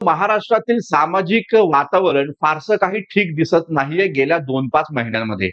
महाराष्ट्रातील सामाजिक वातावरण फारसं काही ठीक दिसत नाहीये गेल्या 2-5 महिन्यांमध्ये.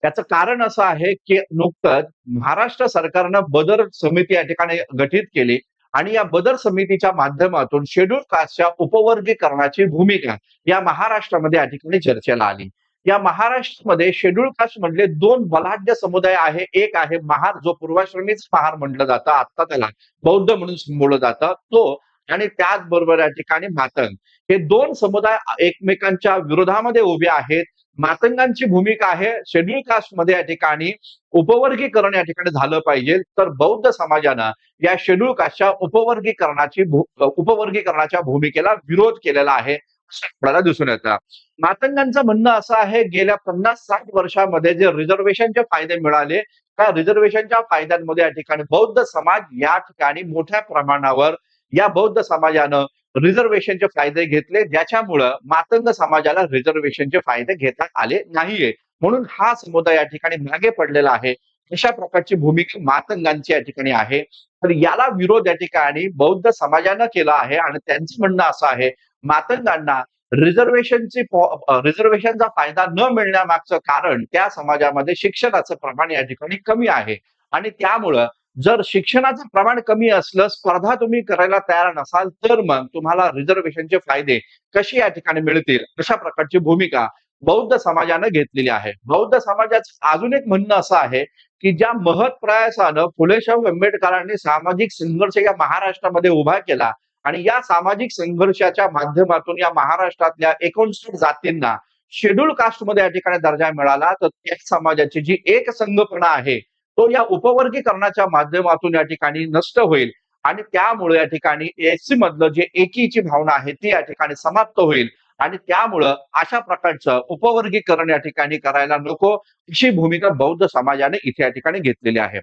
त्याचं कारण असं आहे, की नुकतंच महाराष्ट्र सरकारनं बदर समिती या ठिकाणी गठीत केली आणि या बदर समितीच्या माध्यमातून शेड्यूल्ड कास्टच्या उपवर्गीकरणाची भूमिका या महाराष्ट्रामध्ये या ठिकाणी चर्चेला आली. या महाराष्ट्रामध्ये शेड्यूल्ड कास्ट मधले 2 बलाढ्य समुदाय आहे. एक आहे महार, जो पूर्वाश्रमीच महार म्हटलं जातं. आता त्याला बौद्ध म्हणून संबोधलं जातं. तो आणि त्याचबरोबर या ठिकाणी मातंग. हे 2 समुदाय एकमेकांच्या विरोधामध्ये उभे आहेत. मातंगांची भूमिका आहे शेड्यूल्ड कास्टमध्ये या ठिकाणी उपवर्गीकरण या ठिकाणी झालं पाहिजे. तर बौद्ध समाजानं या शेड्यूल्ड कास्टच्या उपवर्गीकरणाच्या भूमिकेला विरोध केलेला आहे, असं आपल्याला दिसून येतं. मातंगांचं म्हणणं असं आहे, गेल्या 50-60 वर्षामध्ये जे रिझर्व्हेशनचे फायदे मिळाले, त्या रिझर्व्हेशनच्या फायद्यांमध्ये या ठिकाणी बौद्ध समाज या ठिकाणी मोठ्या प्रमाणावर या बौद्ध समाजानं रिझर्व्हेशनचे फायदे घेतले, ज्याच्यामुळं मातंग समाजाला रिझर्व्हेशनचे फायदे घेता आले नाहीये. म्हणून हा समुदाय या ठिकाणी मागे पडलेला आहे. अशा प्रकारची भूमिका मातंगांची या ठिकाणी आहे. तर याला विरोध या ठिकाणी बौद्ध समाजानं केला आहे आणि त्यांचं म्हणणं असं आहे, मातंगांना रिझर्व्हेशनचा फायदा न मिळण्यामागचं कारण त्या समाजामध्ये शिक्षणाचं प्रमाण या ठिकाणी कमी आहे आणि त्यामुळं जर शिक्षणाचं प्रमाण कमी असलं, स्पर्धा तुम्ही करायला तयार नसाल, तर मग तुम्हाला रिझर्व्हेशनचे फायदे कसे या ठिकाणी मिळतील, अशा प्रकारची भूमिका बौद्ध समाजानं घेतलेली आहे. बौद्ध समाजाचं अजून एक म्हणणं असं आहे, की ज्या महत् प्रयासानं फुले शाहू आंबेडकरांनी सामाजिक संघर्ष या महाराष्ट्रामध्ये उभा केला आणि या सामाजिक संघर्षाच्या माध्यमातून या महाराष्ट्रातल्या 59 जातींना शेड्यूल्ड कास्टमध्ये या ठिकाणी दर्जा मिळाला, तर त्या समाजाची जी एकसंघपणा आहे तो या उपवर्गीकरणाच्या माध्यमातून या ठिकाणी नष्ट होईल आणि त्यामुळे या ठिकाणी एससी मधलं जे एकीची भावना आहे ती या ठिकाणी समाप्त होईल आणि त्यामुळं अशा प्रकारचं उपवर्गीकरण या ठिकाणी करायला नको, अशी भूमिका बौद्ध समाजाने इथे या ठिकाणी घेतलेली आहे.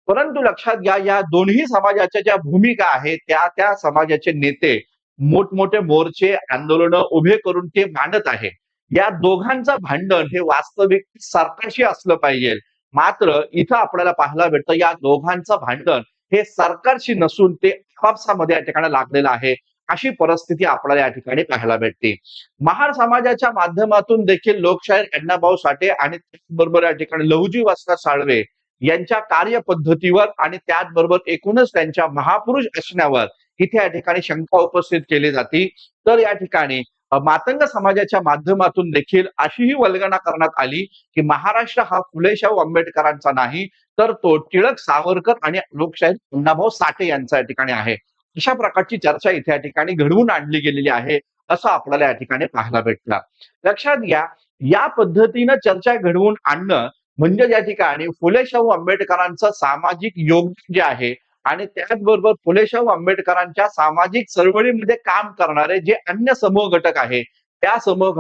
परंतु लक्षात घ्या, या दोन्ही समाजाच्या ज्या भूमिका आहेत त्या त्या समाजाचे नेते मोठमोठे मोर्चे आंदोलनं उभे करून ते मांडत आहे. या दोघांचं भांडण हे वास्तविक सरकारशी असलं पाहिजे. मात्र इथं आपल्याला पाहायला भेटतं, या दोघांचं भांडण हे सरकारशी नसून ते आपापसामध्ये या ठिकाणी लागलेलं आहे. अशी परिस्थिती आपल्याला या ठिकाणी पाहायला भेटते. महार समाजाच्या माध्यमातून देखील लोकशाहीर अण्णाभाऊ साठे आणि त्याचबरोबर या ठिकाणी लहुजी वसंत साळवे यांच्या कार्यपद्धतीवर आणि त्याचबरोबर एकूणच त्यांच्या महापुरुष असण्यावर इथे या ठिकाणी शंका उपस्थित केली जाते. तर या ठिकाणी मातंग समाजाच्या माध्यमातून देखील अशीही वल्गना करण्यात आली, की महाराष्ट्र हा फुले शाहू आंबेडकरांचा नाही, तर तो टिळक, सावरकर आणि लोकशाहीर अण्णाभाऊ साठे यांचा या ठिकाणी आहे. अशा प्रकारची चर्चा इथे या ठिकाणी घडवून आणली गेलेली आहे, असं आपल्याला या ठिकाणी पाहायला भेटलं. लक्षात घ्या, या पद्धतीनं चर्चा घडवून आणणं म्हणजे या ठिकाणी फुले शाहू आंबेडकरांचं सामाजिक योगदान जे आहे आणि त्याचबरोबर फुले शाहू आंबेडकरांच्या सामाजिक चळवळीमध्ये काम करणारे जे अन्य समूह घटक आहे, त्या समूह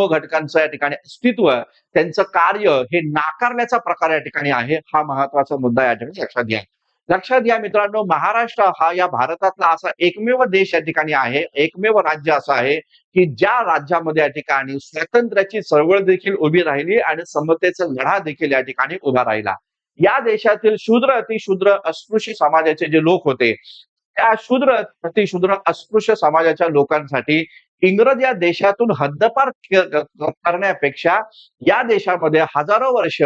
घटकांचं या ठिकाणी अस्तित्व, त्यांचं कार्य हे नाकारण्याचा प्रकार या ठिकाणी आहे. हा महत्वाचा मुद्दा या ठिकाणी लक्षात घ्या. लक्षात घ्या मित्रांनो, महाराष्ट्र हा या भारतातला असा एकमेव देश या ठिकाणी आहे, एकमेव राज्य असं आहे, की ज्या राज्यामध्ये या ठिकाणी स्वातंत्र्याची चळवळ देखील उभी राहिली आणि समतेचा लढा देखील या ठिकाणी उभा राहिला. या देशातील शूद्र, अतिशूद्र, अस्पृश्य समाजाचे जे लोक होते, त्या शूद्र, अतिशूद्र, अस्पृश्य समाजाच्या लोकांसाठी इंग्रज या देशातून हद्दपार करण्यापेक्षा या देशामध्ये हजारो वर्ष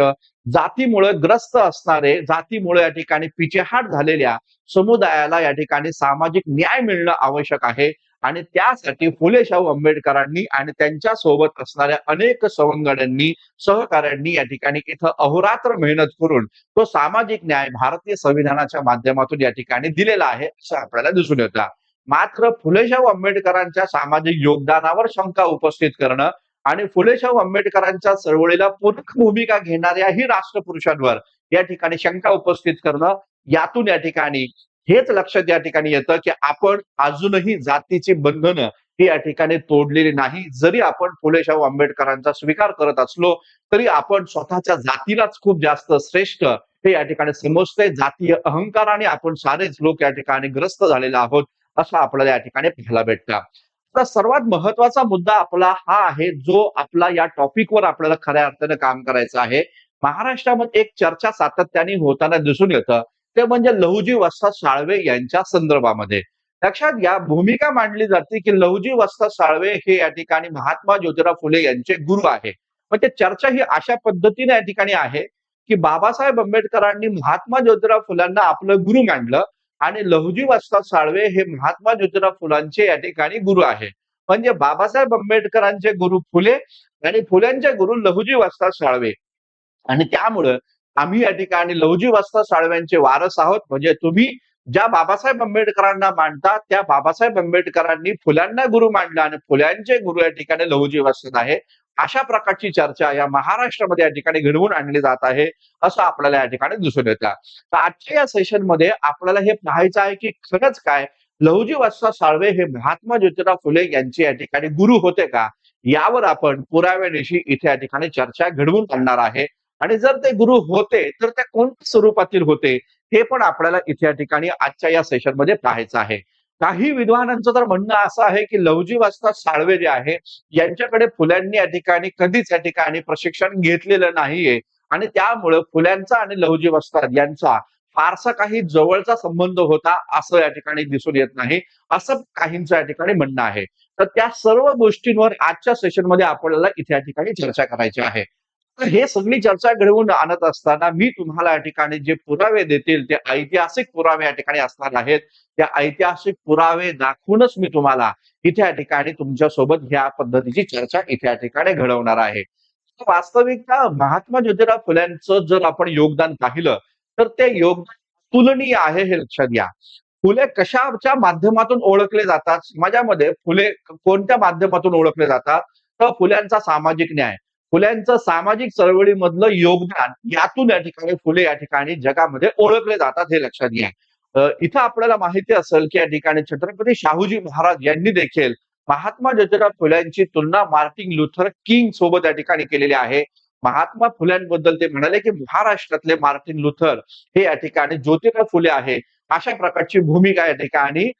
जातीमुळे ग्रस्त असणारे, जातीमुळे या ठिकाणी पिछेहाट झालेल्या समुदायाला या ठिकाणी सामाजिक न्याय मिळणं आवश्यक आहे आणि त्यासाठी फुले शाहू आंबेडकरांनी आणि त्यांच्या सोबत असणाऱ्या अनेक सवंगड्यांनी, सहकाऱ्यांनी या ठिकाणी इथं अहोरात्र मेहनत करून तो सामाजिक न्याय भारतीय संविधानाच्या माध्यमातून या ठिकाणी दिलेला आहे, असं आपल्याला दिसून येतं. मात्र फुले शाहू आंबेडकरांच्या सामाजिक योगदानावर शंका उपस्थित करणं आणि फुले शाहू आंबेडकरांच्या चळवळीला पूरक भूमिका घेणाऱ्याही राष्ट्रपुरुषांवर या ठिकाणी शंका उपस्थित करणं, यातून या ठिकाणी हेच लक्षात या ठिकाणी येतं, की आपण अजूनही जातीची बंधनं ही या ठिकाणी तोडलेली नाही. जरी आपण फुले शाहू आंबेडकरांचा स्वीकार करत असलो तरी आपण स्वतःच्या जातीलाच खूप जास्त श्रेष्ठ हे या ठिकाणी समजते. जातीय अहंकाराने आपण सारेच लोक या ठिकाणी ग्रस्त झालेले आहोत, असं आपल्याला या ठिकाणी पाहायला भेटतं. तर सर्वात महत्वाचा मुद्दा आपला हा आहे, जो आपला या टॉपिकवर आपल्याला खऱ्या अर्थाने काम करायचं आहे. महाराष्ट्रामध्ये एक चर्चा सातत्याने होताना दिसून येतं, ते म्हणजे लहुजी वसंत साळवे यांच्या संदर्भामध्ये. लक्षात घ्या, भूमिका मांडली जाते की लहुजी वस्ताद साळवे हे या ठिकाणी महात्मा ज्योतिराव फुले यांचे गुरु आहे. म्हणजे चर्चा ही अशा पद्धतीने या ठिकाणी आहे की बाबासाहेब आंबेडकरांनी महात्मा ज्योतिराव फुल्यांना आपलं गुरु मानलं आणि लहुजी वस्ताद साळवे हे महात्मा ज्योतिराव फुलांचे या ठिकाणी गुरु आहे. म्हणजे बाबासाहेब आंबेडकरांचे गुरु फुले आणि फुल्यांचे गुरु लहुजी वस्ताद साळवे. आणि त्यामुळं आम्ही या ठिकाणी लहुजी वस्ताद साळव्यांचे वारस आहोत. म्हणजे तुम्ही ज्या बाबासाहेब आंबेडकरांना मानता त्या बाबासाहेब आंबेडकरांनी फुल्यांना गुरु मानलं आणि फुल्यांचे गुरु या ठिकाणी लहुजी वस्ताद आहे. अशा प्रकारची चर्चा या महाराष्ट्रामध्ये या ठिकाणी घडवून आणली जात आहे, असं आपल्याला या ठिकाणी दिसून येतं. तर आजच्या या सेशनमध्ये आपल्याला हे पाहायचं आहे की खरंच काय लहुजी वस्ताद साळवे हे महात्मा ज्योतिराव फुले यांचे या ठिकाणी गुरु होते का, यावर आपण पुराव्यानिशी इथे या ठिकाणी चर्चा घडवून आणणार आहे. आणि जर ते गुरु होते तर त्या कोणत्या स्वरूपातील होते हे पण आपल्याला इथे या ठिकाणी आजच्या या सेशन मध्ये पाहायचं आहे. काही विद्वानांचं तर म्हणणं असं आहे की लहुजी वस्ताद साळवे जे आहे यांच्याकडे फुल्यांनी या ठिकाणी कधीच या ठिकाणी प्रशिक्षण घेतलेलं नाहीये आणि त्यामुळे फुल्यांचा आणि लहुजी वस्ताद यांचा फारसा काही जवळचा संबंध होता असं या ठिकाणी दिसून येत नाही, असं काहींचं या ठिकाणी म्हणणं आहे. तर त्या सर्व गोष्टींवर आजच्या सेशन मध्ये आपल्याला इथे या ठिकाणी चर्चा करायची आहे. तर हे सगळी चर्चा घडवून आणत असताना मी तुम्हाला या ठिकाणी जे पुरावे देतील ते ऐतिहासिक पुरावे या ठिकाणी असणार आहेत. त्या ऐतिहासिक पुरावे दाखवूनच मी तुम्हाला इथे या ठिकाणी तुमच्या सोबत ह्या पद्धतीची चर्चा इथे या ठिकाणी घडवणार आहे. वास्तविकता महात्मा ज्योतिराव फुल्यांचं जर आपण योगदान पाहिलं तर ते योगदान तुलनीय आहे हे लक्षात घ्या. फुले कशाच्या माध्यमातून ओळखले जातात समाजामध्ये, फुले कोणत्या माध्यमातून ओळखले जातात, तर फुल्यांचा सामाजिक न्याय, फुल्यांचं सामाजिक चळवळीमधलं योगदान यातून या ठिकाणी फुले या ठिकाणी जगामध्ये ओळखले जातात हे लक्षात घ्या. इथं आपल्याला माहिती असेल की या ठिकाणी छत्रपती शाहूजी महाराज यांनी देखील महात्मा ज्योतिराव फुल्यांची तुलना मार्टिन लुथर किंग सोबत या ठिकाणी केलेली आहे. महात्मा फुल्यांबद्दल ते म्हणाले की महाराष्ट्रातले मार्टिन लुथर हे या ठिकाणी ज्योतिराव फुले आहे. अशा प्रकारची भूमिका या ठिकाणी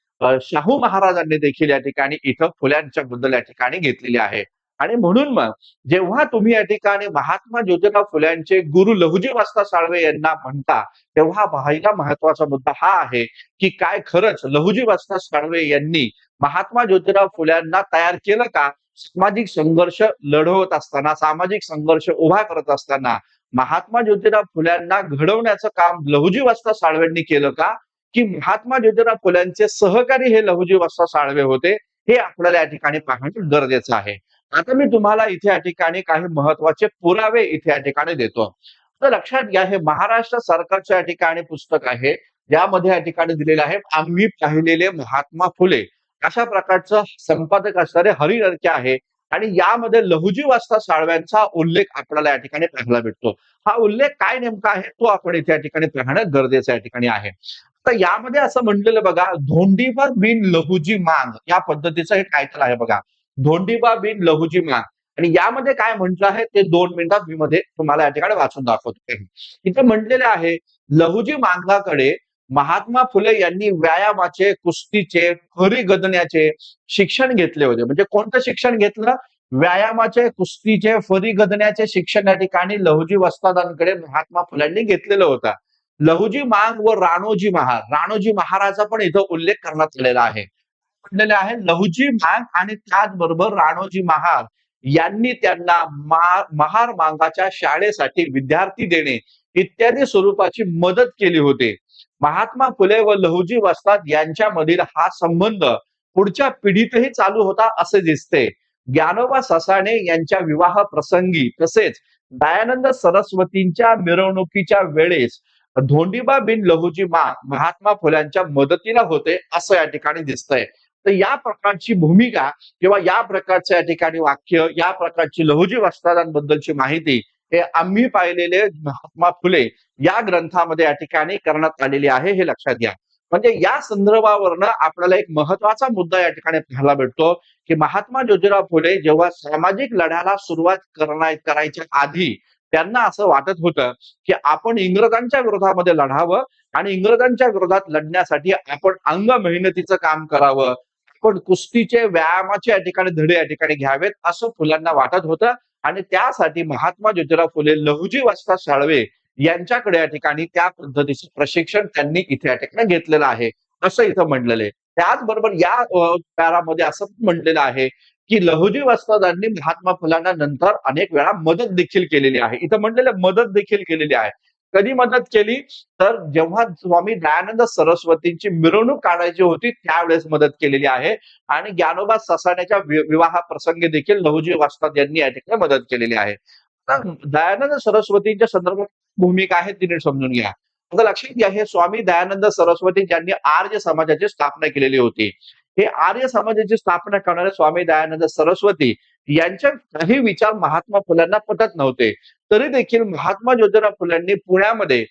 शाहू महाराजांनी देखील या ठिकाणी इथं फुल्यांच्या बद्दल या ठिकाणी घेतलेली आहे. आणि म्हणून मग जेव्हा तुम्ही या ठिकाणी महात्मा ज्योतिराव फुल्यांचे गुरु लहुजी वस्ताद साळवे यांना म्हणता तेव्हा पाहायला महत्वाचा मुद्दा हा आहे की काय खरंच लहुजी वस्ताद साळवे यांनी महात्मा ज्योतिराव फुल्यांना तयार केलं का. सामाजिक संघर्ष लढवत असताना, सामाजिक संघर्ष उभा करत असताना महात्मा ज्योतिराव फुल्यांना घडवण्याचं काम लहुजी वस्ताद साळवेंनी केलं का, की महात्मा ज्योतिराव फुल्यांचे सहकारी हे लहुजी वस्ताद साळवे होते, हे आपल्याला या ठिकाणी पाहणं गरजेचं आहे. आता मी तुम्हाला इथे या ठिकाणी काही महत्वाचे पुरावे इथे या ठिकाणी देतो. तर लक्षात घ्या, हे महाराष्ट्र सरकारच्या या ठिकाणी पुस्तक आहे, ज्यामध्ये या ठिकाणी दिलेलं आहे आम्ही पाहिलेले महात्मा फुले, अशा प्रकारचं संपादक असणारे हरी नरके आहे. आणि यामध्ये लहुजी वस्ताद साळव्यांचा उल्लेख आपल्याला या ठिकाणी पाहायला भेटतो. हा उल्लेख काय नेमका आहे तो आपण इथे या ठिकाणी पाहणं गरजेचं या ठिकाणी आहे. तर यामध्ये असं म्हटलेलं बघा, धोंडीबा बिन लहुजी मांग या पद्धतीचं हे टायटल आहे बघा, धोंडीबा बिन लहुजी मांग. आणि यामध्ये काय म्हटलं आहे ते 2 मिनिटात मी मध्ये तुम्हाला या ठिकाणी वाचून दाखवतो. इथे म्हटलेले आहे, लहुजी मांगाकडे महात्मा फुले यांनी व्यायामाचे, कुस्तीचे, फरी गदण्याचे शिक्षण घेतले होते. म्हणजे कोणतं शिक्षण घेतलं, व्यायामाचे, कुस्तीचे, फरी गदण्याचे शिक्षण या ठिकाणी लहुजी वस्तादांकडे महात्मा फुल्यांनी घेतलेलं होतं. लहुजी मांग व राणोजी महार, राणोजी महाराजा पण इथं उल्लेख करण्यात आलेला आहे. म्हटलेले आहे लहुजी मांग आणि त्याचबरोबर राणोजी महार यांनी त्यांना महार मांगाच्या शाळेसाठी विद्यार्थी देणे इत्यादी स्वरूपाची मदत केली होती. महात्मा फुले व लहुजी वस्ताद यांच्यामधील हा संबंध पुढच्या पिढीतही चालू होता असे दिसते. ज्ञानोबा ससाणे यांच्या विवाह प्रसंगी तसेच दयानंद सरस्वतींच्या मिरवणुकीच्या वेळेस धोंडीबा बिन लहुजी मांग महात्मा फुल्यांच्या मदतीला होते असं या ठिकाणी दिसतंय. तर या प्रकारची भूमिका किंवा या प्रकारचं या ठिकाणी वाक्य, या प्रकारची लहुजी वस्तादांबद्दलची माहिती हे आम्ही पाहिलेले महात्मा फुले या ग्रंथामध्ये या ठिकाणी करण्यात आलेली आहे, हे लक्षात घ्या. म्हणजे या संदर्भावरनं आपल्याला एक महत्वाचा मुद्दा या ठिकाणी पाहायला भेटतो की महात्मा ज्योतिराव फुले जेव्हा सामाजिक लढ्याला सुरुवात करायच्या आधी त्यांना असं वाटत होतं की आपण इंग्रजांच्या विरोधामध्ये लढावं आणि इंग्रजांच्या विरोधात लढण्यासाठी आपण अंग मेहनतीचं काम करावं, आपण कुस्तीचे, व्यायामाचे या ठिकाणी धडे या ठिकाणी घ्यावेत असं फुलांना वाटत होतं. आणि त्यासाठी महात्मा ज्योतिराव फुले लहुजी वस्ताद साळवे यांच्याकडे या ठिकाणी त्या पद्धतीचं प्रशिक्षण त्यांनी इथे या ठिकाणी घेतलेलं आहे. असं इथं म्हटलेलं आहे. त्याचबरोबर या पॅरामध्ये असं पण म्हटलेलं आहे, की लहुजी वस्तादांनी महात्मा फुलांना नंतर अनेक वेळा मदत देखील केलेली आहे. इथं म्हटलेलं मदत देखील केलेली आहे. कधी मदत केली? तर जेव्हा स्वामी दयानंद सरस्वतींची मिरवणूक काढायची होती त्यावेळेस मदत केलेली आहे आणि ज्ञानोबा ससाण्याच्या विवाह प्रसंगी देखील लहुजी वस्ताद यांनी या ठिकाणी मदत केलेली आहे. तर दयानंद सरस्वतींच्या संदर्भात भूमिका आहे ती नीट समजून घ्या. आता लक्षात घ्या हे स्वामी दयानंद सरस्वती ज्यांनी आर्य समाजाची स्थापना केलेली होती. हे आर्य समाजाची स्थापना करणारे स्वामी दयानंद सरस्वती यांचे काही विचार महात्मा फुल्यांना पटत नव्हते. तरी देखील महात्मा ज्योतिराव फुल्यांनी पुण्यामध्ये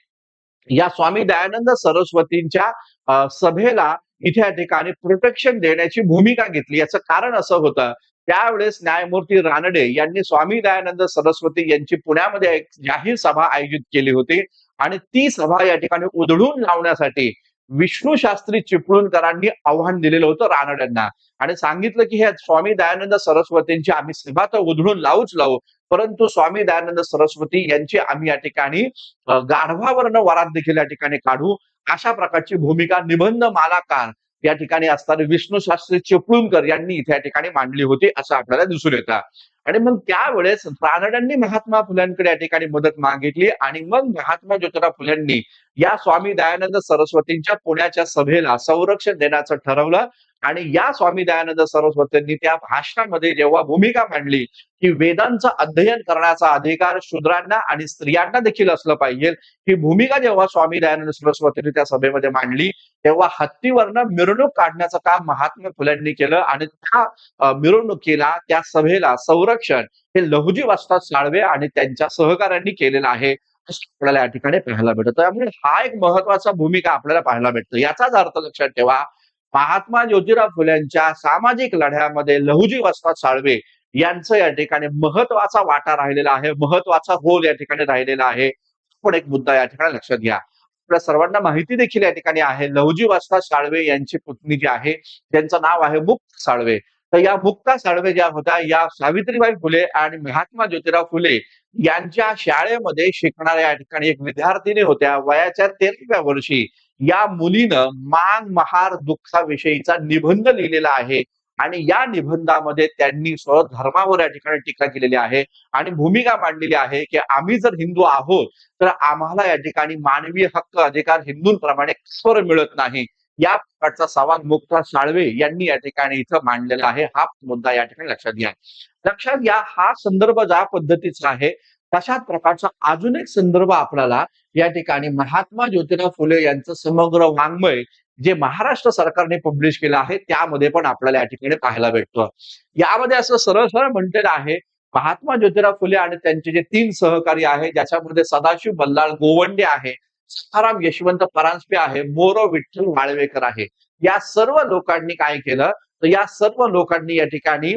या स्वामी दयानंद सरस्वतींच्या सभेला इथे या ठिकाणी प्रोटेक्शन देण्याची भूमिका घेतली. याचं कारण असं होतं, त्यावेळेस न्यायमूर्ती रानडे यांनी स्वामी दयानंद सरस्वती यांची पुण्यामध्ये एक जाहीर सभा आयोजित केली होती आणि ती सभा या ठिकाणी उधळून लावण्यासाठी विष्णू शास्त्री चिपळूणकरांनी आव्हान दिलेलं होतं रानड्यांना आणि सांगितलं की हे स्वामी दयानंद सरस्वतींची आम्ही सभा तर उधळून लावूच लावू, परंतु स्वामी दयानंद सरस्वती यांची आम्ही या ठिकाणी गाढवावरनं वरात देखील या ठिकाणी काढू. अशा प्रकारची भूमिका निबंध मालाकार या ठिकाणी असताना विष्णू शास्त्री चिपळूणकर यांनी इथे या ठिकाणी मांडली होती असं आपल्याला दिसून येतं. आणि मग त्यावेळेस रानड्यांनी महात्मा फुल्यांकडे या ठिकाणी मदत मागितली आणि मग महात्मा ज्योतिराव फुल्यांनी या स्वामी दयानंद सरस्वतींच्या पुण्याच्या सभेला संरक्षण देण्याचं ठरवलं आणि या स्वामी दयानंद सरस्वतींनी त्या भाषणामध्ये जेव्हा भूमिका मांडली की वेदांचं अध्ययन करण्याचा अधिकार शूद्रांना आणि स्त्रियांना देखील असलं पाहिजे, ही भूमिका जेव्हा स्वामी दयानंद सरस्वतींनी त्या सभेमध्ये मांडली तेव्हा हत्तीवरनं मिरवणूक काढण्याचं काम महात्मा फुल्यांनी केलं आणि त्या मिरवणुकीला त्या सभेला संरक्षण हे लहुजी वस्ताद साळवे आणि त्यांच्या सहकाऱ्यांनी केलेलं आहे असं आपल्याला या ठिकाणी पाहायला भेटतं. त्यामुळे हा एक महत्वाचा भूमिका आपल्याला पाहायला भेटतो. याचाच अर्थ लक्षात ठेवा, महात्मा ज्योतिराव फुल्यांच्या सामाजिक लढ्यामध्ये लहुजी वस्ताद साळवे यांचं या ठिकाणी महत्वाचा वाटा राहिलेला आहे, महत्वाचा रोल या ठिकाणी राहिलेला आहे. पण एक मुद्दा या ठिकाणी लक्षात घ्या. आपल्या सर्वांना माहिती देखील या ठिकाणी आहे लहुजी वस्ताद साळवे यांची पत्नी जी आहे त्यांचं नाव आहे मुक्ता साळवे. तर या मुक्ता साळवे ज्या होत्या या सावित्रीबाई फुले आणि महात्मा ज्योतिराव फुले यांच्या शाळेमध्ये शिकणाऱ्या या ठिकाणी एक विद्यार्थिनी होत्या. वयाच्या 13व्या वर्षी या मुलीनं मान महार दुःखाविषयीचा निबंध लिहिलेला आहे आणि या निबंधामध्ये त्यांनी स्वधर्मावर या ठिकाणी टीका केलेली आहे आणि भूमिका मांडलेली आहे की आम्ही जर हिंदू आहोत तर आम्हाला या ठिकाणी मानवी हक्क अधिकार हिंदूंप्रमाणे स्वर मिळत नाही. या प्रकारचा सवाल मुक्ता साळवे यांनी या ठिकाणी इथं मांडलेला आहे. हा मुद्दा या ठिकाणी लक्षात घ्या. लक्षात घ्या हा संदर्भ ज्या पद्धतीचा आहे तशाच प्रकारचा अजून एक संदर्भ आपल्याला या ठिकाणी महात्मा ज्योतिराव फुले यांचं समग्र वाङ्मय जे महाराष्ट्र सरकारने पब्लिश केलं आहे त्यामध्ये पण आपल्याला या ठिकाणी पाहायला भेटतं. यामध्ये असं सरळ सरळ म्हटलेलं आहे महात्मा ज्योतिराव फुले आणि त्यांचे जे 3 सहकारी आहेत ज्याच्यामध्ये सदाशिव बल्लाळ गोवंडे आहे, सखाराम यशवंत परांजपे आहे, मोरो विठ्ठल वाळवेकर आहे. या सर्व लोकांनी काय केलं तर या सर्व लोकांनी या ठिकाणी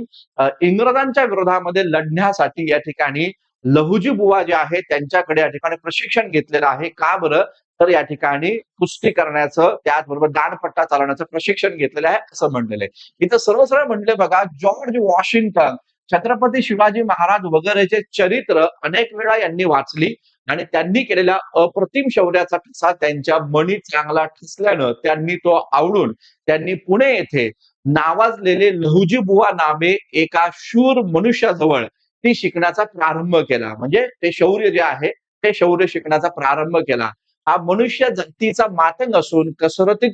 इंग्रजांच्या विरोधामध्ये लढण्यासाठी या ठिकाणी लहुजी बुवा जे आहे त्यांच्याकडे या ठिकाणी प्रशिक्षण घेतलेलं आहे. का बरं? तर या ठिकाणी कुस्ती करण्याचं त्याचबरोबर दांडपट्टा चालवण्याचं प्रशिक्षण घेतलेलं आहे असं म्हणलेलं आहे. इथं सर्व सरळ म्हटले बघा जॉर्ज वॉशिंग्टन, छत्रपती शिवाजी महाराज वगैरेचे चरित्र अनेक वेळा यांनी वाचली आणि त्यांनी केलेल्या अप्रतिम शौर्याचा ठसा त्यांच्या मनी चांगला ठसल्यानं त्यांनी तो आवडून त्यांनी पुणे येथे नावाजलेले लहुजी बुवा नामे एका शूर मनुष्याजवळ ती शिकण्याचा प्रारंभ केला. म्हणजे ते शौर्य जे आहे ते शौर्य शिकण्याचा प्रारंभ केला. हा मनुष्य जातीचा मातंग असून कसरतीत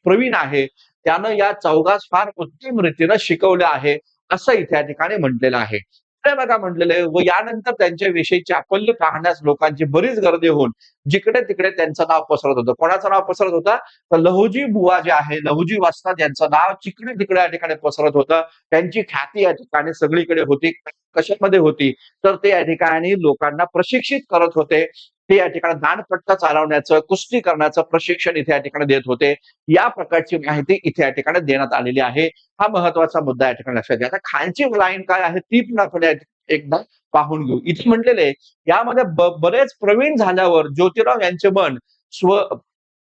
प्रवीण आहे. त्यानं या चौघास फार उत्तम रीतीनं शिकवलं आहे असं इथे या ठिकाणी म्हटलेलं आहे. ते बघा म्हटलेलं आहे व यानंतर त्यांच्याविषयी चापल्य पाहण्यास लोकांची बरीच गर्दी होऊन जिकडे तिकडे त्यांचं नाव पसरत होतं. कोणाचं नाव पसरत होतं? तर लहुजी बुवा जे आहे लहुजी वस्ताद यांचं नाव जिकडे तिकडे या ठिकाणी पसरत होतं. त्यांची ख्याती या ठिकाणी सगळीकडे होती. कशामध्ये होती? तर ते या ठिकाणी लोकांना प्रशिक्षित करत होते. ते या ठिकाणी दांडपट्टा चालवण्याचं, कुस्ती करण्याचं प्रशिक्षण इथे या ठिकाणी देत होते. या प्रकारची माहिती इथे या ठिकाणी देण्यात आलेली आहे. हा महत्वाचा मुद्दा या ठिकाणी लक्षात घ्या. आता खालची लाईन काय आहे ती पण आपण एकदा पाहून घेऊ. इथे म्हटलेले यामध्ये बरेच प्रवीण झाल्यावर ज्योतिराव यांचे मन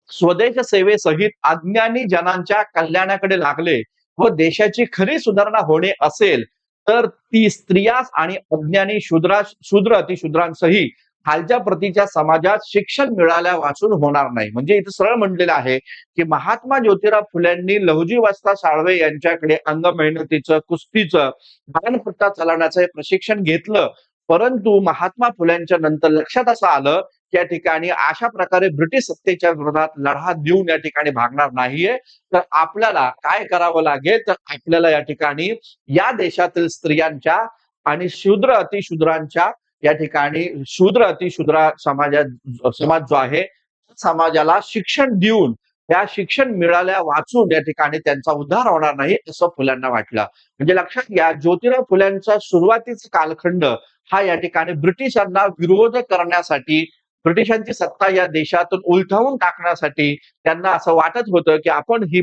स्वदेश सेवेसहित अज्ञानी जनांच्या कल्याणाकडे लागले व देशाची खरी सुधारणा होणे असेल तर ती स्त्रियास आणि अज्ञानी शूद्र अतिशूद्रांसही खालच्या प्रतीच्या समाजात शिक्षण मिळाल्या वाचून होणार नाही. म्हणजे इथं सरळ म्हटलेलं आहे की महात्मा ज्योतिराव फुल्यांनी लहुजी वस्ता साळवे यांच्याकडे अंग मेहनतीचं, कुस्तीचं, दांडपट्टा चालवण्याचं हे प्रशिक्षण घेतलं. परंतु महात्मा फुल्यांच्या नंतर लक्षात असं आलं या ठिकाणी अशा प्रकारे ब्रिटिश सत्तेच्या विरोधात लढा देऊन या ठिकाणी भागणार नाहीये. तर आपल्याला काय करावं लागेल, तर आपल्याला या ठिकाणी या देशातील स्त्रियांच्या आणि शूद्र अतिशूद्रांच्या या ठिकाणी शूद्र अतिशूद्र समाज जो आहे समाजाला शिक्षण देऊन त्या शिक्षण मिळाल्या वाचून या ठिकाणी त्यांचा उद्धार होणार नाही असं फुल्यांना वाटलं. म्हणजे लक्षात घ्या, ज्योतिराव फुल्यांचा सुरुवातीचा कालखंड हा या ठिकाणी ब्रिटिशांना विरोध करण्यासाठी, ब्रिटिशांची सत्ता या देशातून उलथवून टाकण्यासाठी त्यांना असं वाटत होतं की आपण ही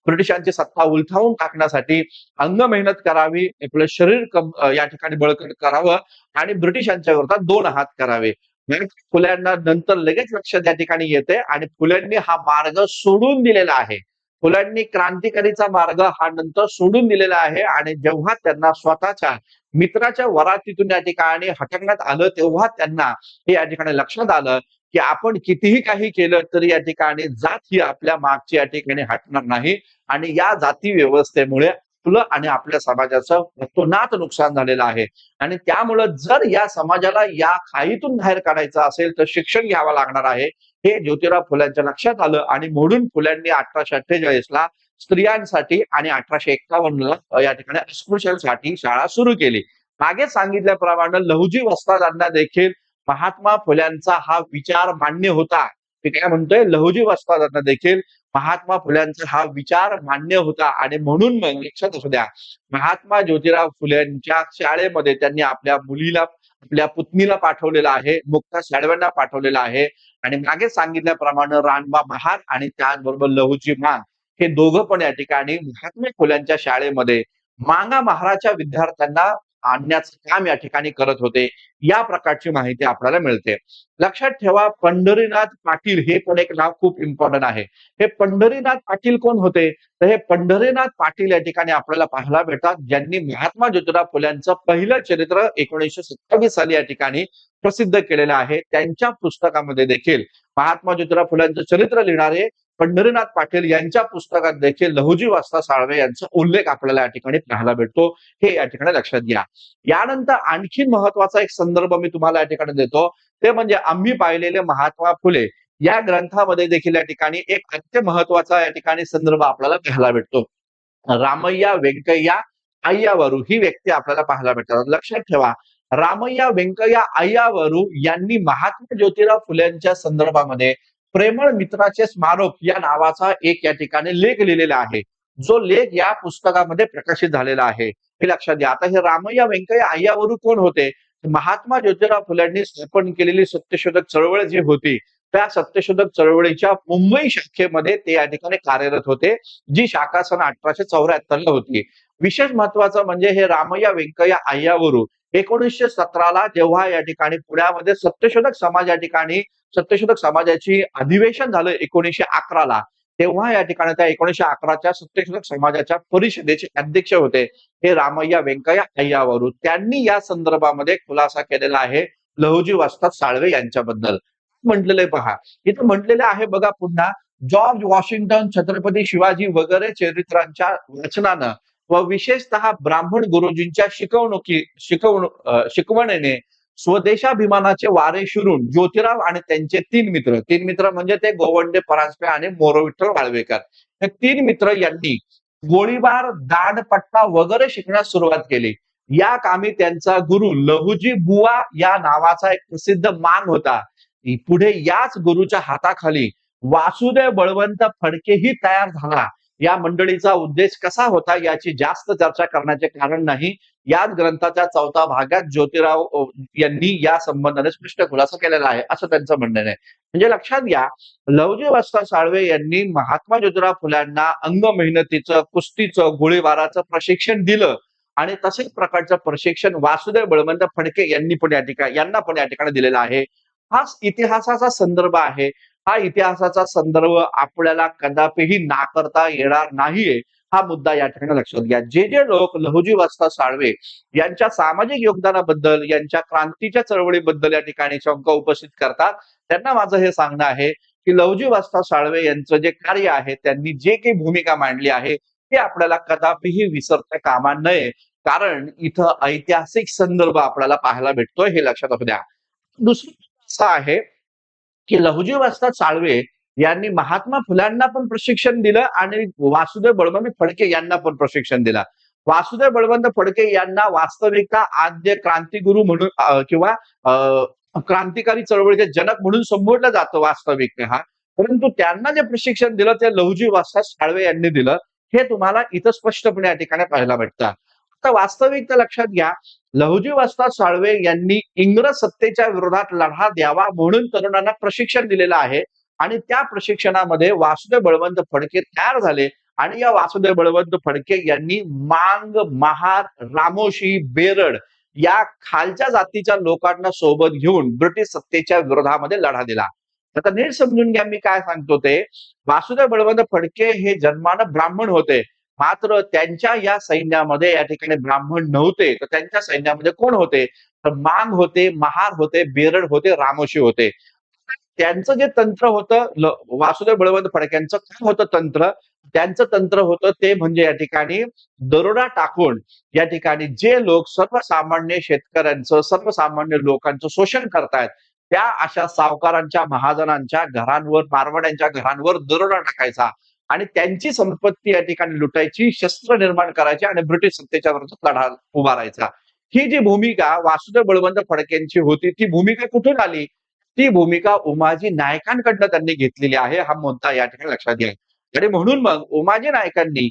ब्रिटिशांची सत्ता उलथवून टाकण्यासाठी अंग मेहनत करावी, आपलं शरीर या ठिकाणी बळकट करावं आणि ब्रिटिशांच्या विरोधात दोन हात करावे. फुल्यांना नंतर लगेच लक्ष त्या ठिकाणी येते आणि फुल्यांनी हा मार्ग सोडून दिलेला आहे. फुल्यांनी क्रांतिकारीचा मार्ग हा नंतर सोडून दिलेला आहे आणि जेव्हा त्यांना स्वतःच्या मित्राच्या वरातीतून या ठिकाणी हटकण्यात आलं, तेव्हा त्यांना हे या ठिकाणी लक्षात आलं की आपण कितीही काही केलं तरी या ठिकाणी जात ही आपल्या मागची या ठिकाणी हटणार नाही आणि या जाती व्यवस्थेमुळे आपलं आणि आपल्या समाजाचं अतोनात नुकसान झालेलं आहे. आणि त्यामुळं जर या समाजाला या खाईतून बाहेर काढायचं असेल तर शिक्षण घ्यावं लागणार आहे. हे ज्योतिराव फुल्यांच्या लक्षात आलं आणि म्हणून फुल्यांनी 1848 ला स्त्रियांसाठी आणि 1851 ला या ठिकाणी अस्पृश्यांसाठी शाळा सुरू केली. मागे सांगितल्याप्रमाणे लहुजी वस्तादांना देखील महात्मा फुल्यांचा हा विचार मान्य होता. ते काय म्हणतोय, लहुजी वस्तादांना देखील महात्मा फुल्यांचा हा विचार मान्य होता आणि म्हणून मग लक्षात असू द्या, महात्मा ज्योतिराव फुलेंच्या शाळेमध्ये त्यांनी आपल्या मुलीला, आपल्या पुतणीला पाठवलेलं आहे, मुक्ता साळव्यांना पाठवलेलं आहे आणि मागे सांगितल्याप्रमाणे रानबा महार आणि त्याचबरोबर लहुजी मान हे दोघं पण या ठिकाणी महात्मा फुल्यांच्या शाळेमध्ये मांगा महाराच्या विद्यार्थ्यांना आणण्याचं काम या ठिकाणी करत होते. या प्रकारची माहिती आपल्याला मिळते. लक्षात ठेवा, पंढरीनाथ पाटील हे पण एक नाव खूप इम्पॉर्टंट आहे. हे पंढरीनाथ पाटील कोण होते, तर हे पंढरीनाथ पाटील या ठिकाणी आपल्याला पाहायला भेटतात, ज्यांनी महात्मा ज्योतिराव फुल्यांचं पहिलं चरित्र 1927 साली या ठिकाणी प्रसिद्ध केलेलं आहे. त्यांच्या पुस्तकामध्ये देखील महात्मा ज्योतिराव फुल्यांचं चरित्र लिहिणारे पंढरीनाथ पाटील यांच्या पुस्तकात देखील लहुजी वस्ता साळवे यांचा उल्लेख आपल्याला या ठिकाणी पाहायला भेटतो. हे या ठिकाणी लक्षात घ्या. यानंतर आणखी महत्वाचा एक संदर्भ मी तुम्हाला या ठिकाणी देतो, ते म्हणजे आम्ही पाहिलेले महात्मा फुले या ग्रंथामध्ये देखील या ठिकाणी एक अत्यंत महत्वाचा या ठिकाणी संदर्भ आपल्याला पाहायला भेटतो. रामय्या व्यंकय्या अय्यावरू ही व्यक्ती आपल्याला पाहायला भेटतात. लक्षात ठेवा, रामय्या व्यंकय्या अय्यावरू यांनी महात्मा ज्योतिराव फुल्यांच्या संदर्भामध्ये प्रेमळ मित्राचे स्मारक या नावाचा एक या ठिकाणी लेख लिहिलेला आहे, जो लेख या पुस्तकामध्ये प्रकाशित झालेला आहे. हे लक्षात घ्या. आता हे रामय्या व्यंकय्या अय्यावरू कोण होते, महात्मा ज्योतिराव फुल्यांनी स्थापन केलेली सत्यशोधक चळवळ जी होती, त्या सत्यशोधक चळवळीच्या मुंबई शाखेमध्ये ते या ठिकाणी कार्यरत होते, जी शाखा सन 1874 ला होती. विशेष महत्वाचं म्हणजे हे रामय्या व्यंकय्या अय्यावरू 1917 ला जेव्हा या ठिकाणी पुण्यामध्ये सत्यशोधक समाजाची अधिवेशन झालं 1911 ला, तेव्हा या ठिकाणी त्या 1911च्या सत्यशोधक समाजाच्या परिषदेचे अध्यक्ष होते हे रामय्या व्यंकय्या अय्यावरू. त्यांनी या संदर्भामध्ये खुलासा केलेला आहे लहुजी वस्ता साळवे यांच्याबद्दल. म्हटलेलं आहे पहा, इथं म्हटलेलं आहे बघा पुन्हा, जॉर्ज वॉशिंग्टन, छत्रपती शिवाजी वगैरे चरित्रांच्या वाचनानं व विशेषतः ब्राह्मण गुरुजींच्या शिकवणीने स्वदेशाभिमानाचे वारे शिरून ज्योतिराव आणि त्यांचे तीन मित्र म्हणजे ते गोवंडे परांजपे आणि मोरोविठ्ठल वाळवेकर, हे तीन मित्र यांनी गोळीबार, दांडपट्टा वगैरे शिकण्यास सुरुवात केली. या कामी त्यांचा गुरु लहुजी बुवा या नावाचा एक प्रसिद्ध मान होता. पुढे याच गुरुच्या हाताखाली वासुदेव बळवंत फडकेही तयार झाला. या मंडळीचा उद्देश कसा होता याची जास्त चर्चा करण्याचे कारण नाही. याच ग्रंथाच्या 4थ्या भागात ज्योतिराव यांनी या संबंधाने स्पष्ट खुलासा केलेला आहे, असं त्यांचं म्हणणं आहे. म्हणजे लक्षात घ्या, लहुजी वस्ता साळवे यांनी महात्मा ज्योतिराव फुल्यांना अंग मेहनतीचं, कुस्तीचं, गोळीबाराचं प्रशिक्षण दिलं आणि तसेच प्रकारचं प्रशिक्षण वासुदेव बळवंत फडके यांना पण या ठिकाणी दिलेला आहे. हा इतिहासाचा संदर्भ आहे. हा इतिहासाचा संदर्भ आपल्याला कदापिही नाकारता येणार नाहीये हा मुद्दा या ठिकाणी लक्षात घ्या. जे जे लोक लहुजी वस्ताद साळवे यांच्या सामाजिक योगदानाबद्दल, यांच्या क्रांतीच्या चळवळीबद्दल या ठिकाणी शंका उपस्थित करतात, त्यांना माझं हे सांगणं आहे की लहुजी वस्ताद साळवे यांचं जे कार्य आहे, त्यांनी जे काही भूमिका मांडली आहे ते आपल्याला कदापिही विसरता कामा नये. कारण इथं ऐतिहासिक संदर्भ आपल्याला पाहायला भेटतोय, हे लक्षात असू द्या. दुसरं असं आहे की लहुजी वस्ताद साळवे यांनी महात्मा फुल्यांना पण प्रशिक्षण दिलं आणि वासुदेव बळवंत फडके यांना पण प्रशिक्षण दिलं. वासुदेव बळवंत फडके यांना वास्तविकता आद्य क्रांतिगुरु म्हणून किंवा क्रांतिकारी चळवळीचे जनक म्हणून संबोधलं जातं वास्तविकता. परंतु त्यांना जे प्रशिक्षण दिलं ते लहुजी वस्ताद साळवे यांनी दिलं, हे तुम्हाला इथं स्पष्टपणे या ठिकाणी पाहायला भेटतं. आता वास्तविकता लक्षात घ्या, लहुजी वस्ताद साळवे यांनी इंग्रज सत्तेच्या विरोधात लढा द्यावा म्हणून तरुणांना प्रशिक्षण दिलेलं आहे आणि त्या प्रशिक्षणामध्ये वासुदेव बळवंत फडके तयार झाले आणि या वासुदेव बळवंत फडके यांनी मांग, महार, रामोशी, बेरड या खालच्या जातीच्या लोकांना सोबत घेऊन ब्रिटिश सत्तेच्या विरोधामध्ये लढा दिला. आता नीट समजून घ्या मी काय सांगतो ते. वासुदेव बळवंत फडके हे जन्मानं ब्राह्मण होते, मात्र त्यांच्या या सैन्यामध्ये या ठिकाणी ब्राह्मण नव्हते. तर त्यांच्या सैन्यामध्ये कोण होते? तर मांग होते, महार होते, बेरड होते, रामोशी होते. त्यांचं जे तंत्र होतं वासुदेव बळवंत फडक्यांचं काय होतं तंत्र? त्यांचं तंत्र होतं ते म्हणजे या ठिकाणी दरोडा टाकून या ठिकाणी जे लोक सर्वसामान्य शेतकऱ्यांचं, सर्वसामान्य लोकांचं शोषण करतायत, त्या अशा सावकारांच्या, महाजनांच्या घरांवर, मारवाड्यांच्या घरांवर दरोडा टाकायचा आणि त्यांची संपत्ती या ठिकाणी लुटायची, शस्त्र निर्माण करायची आणि ब्रिटिश सत्तेच्या विरोधात लढा उभारायचा. ही जी भूमिका वासुदेव बळवंत फडकेंची होती, ती भूमिका कुठून आली? ती भूमिका उमाजी नायकांकडनं त्यांनी घेतलेली आहे, हा मुद्दा या ठिकाणी लक्षात घ्या. आणि म्हणून मग उमाजी नायकांनी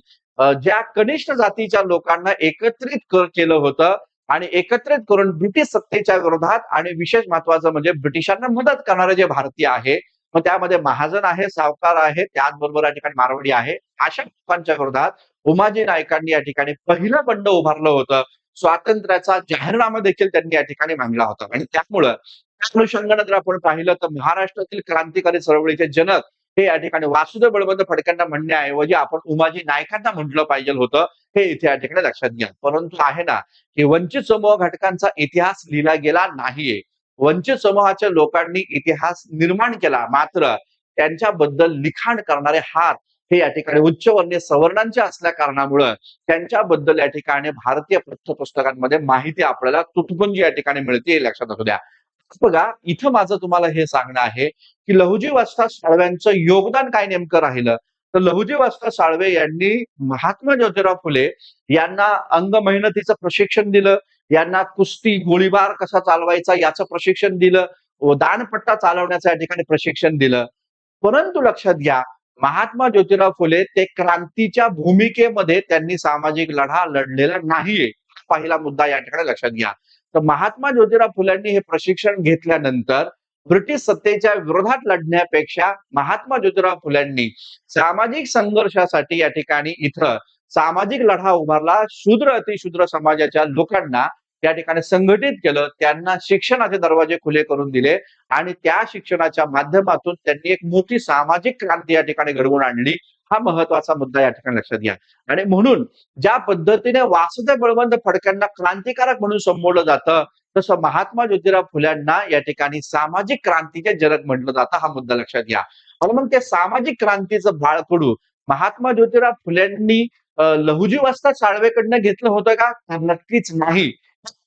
ज्या कनिष्ठ जातीच्या लोकांना एकत्रित केलं होतं आणि एकत्रित करून ब्रिटिश सत्तेच्या विरोधात आणि विशेष महत्वाचं म्हणजे ब्रिटिशांना मदत करणारे जे भारतीय आहे, मग त्यामध्ये महाजन आहे, सावकार आहे, त्याचबरोबर या ठिकाणी मारवाडी आहे, अशा लोकांच्या विरोधात उमाजी नायकांनी या ठिकाणी पहिलं बंड उभारलं होतं. स्वातंत्र्याचा जाहीरनामा देखील त्यांनी या ठिकाणी मांडला होता आणि त्यामुळं त्या अनुषंगाने जर आपण पाहिलं तर महाराष्ट्रातील क्रांतिकारी चळवळीचे जनक हे या ठिकाणी वासुदेव बळवंत फडक्यांना म्हणण्याऐवजी आपण उमाजी नायकांना म्हटलं पाहिजे होतं, हे इथे या ठिकाणी लक्षात घ्या. परंतु आहे ना की वंचित समूह घटकांचा इतिहास लिहिला गेला नाहीये. वंचित समूहाच्या लोकांनी इतिहास निर्माण केला, मात्र त्यांच्याबद्दल लिखाण करणारे हात हे या ठिकाणी उच्चवर्णीय सवर्णांचे असल्या कारणामुळं त्यांच्याबद्दल या ठिकाणी भारतीय पाठ्यपुस्तकांमध्ये माहिती आपल्याला तुटपुंजी या ठिकाणी मिळते, हे लक्षात असू द्या. बघा, इथं माझं तुम्हाला हे सांगणं आहे की लहुजी वस्ताद साळव्यांचं योगदान काय नेमकं राहिलं. तर लहुजी वस्ताद साळवे यांनी महात्मा ज्योतिराव फुले यांना अंग मेहनतीचं प्रशिक्षण दिलं, यांना कुस्ती, गोळीबार कसा चालवायचा याचं प्रशिक्षण दिलं, दानपट्टा चालवण्याचं या ठिकाणी प्रशिक्षण दिलं. परंतु लक्षात घ्या, महात्मा ज्योतिराव फुले ते क्रांतीच्या भूमिकेमध्ये त्यांनी सामाजिक लढा लढलेला नाहीये. पहिला मुद्दा या ठिकाणी लक्षात घ्या. तर महात्मा ज्योतिराव फुल्यांनी हे प्रशिक्षण घेतल्यानंतर ब्रिटिश सत्तेच्या विरोधात लढण्यापेक्षा महात्मा ज्योतिराव फुल्यांनी सामाजिक संघर्षासाठी या ठिकाणी इथं सामाजिक लढा उभारला. शूद्र अतिशूद्र समाजाच्या लोकांना त्या ठिकाणी संघटित केलं, त्यांना शिक्षणाचे दरवाजे खुले करून दिले आणि त्या शिक्षणाच्या माध्यमातून त्यांनी एक मोठी सामाजिक क्रांती या ठिकाणी घडवून आणली. हा महत्वाचा मुद्दा या ठिकाणी लक्षात घ्या. आणि म्हणून ज्या पद्धतीने वासुदेव बळवंत फडक्यांना क्रांतिकारक म्हणून संबोधलं जातं, तसं महात्मा ज्योतिराव फुल्यांना या ठिकाणी सामाजिक क्रांतीचे जनक म्हटलं जातं, हा मुद्दा लक्षात घ्या. आणि मग ते सामाजिक क्रांतीचं बाळकडू महात्मा ज्योतिराव फुल्यांनी लहुजी वस्ताद साळवेकडनं घेतलं होतं का? तर नक्कीच नाही.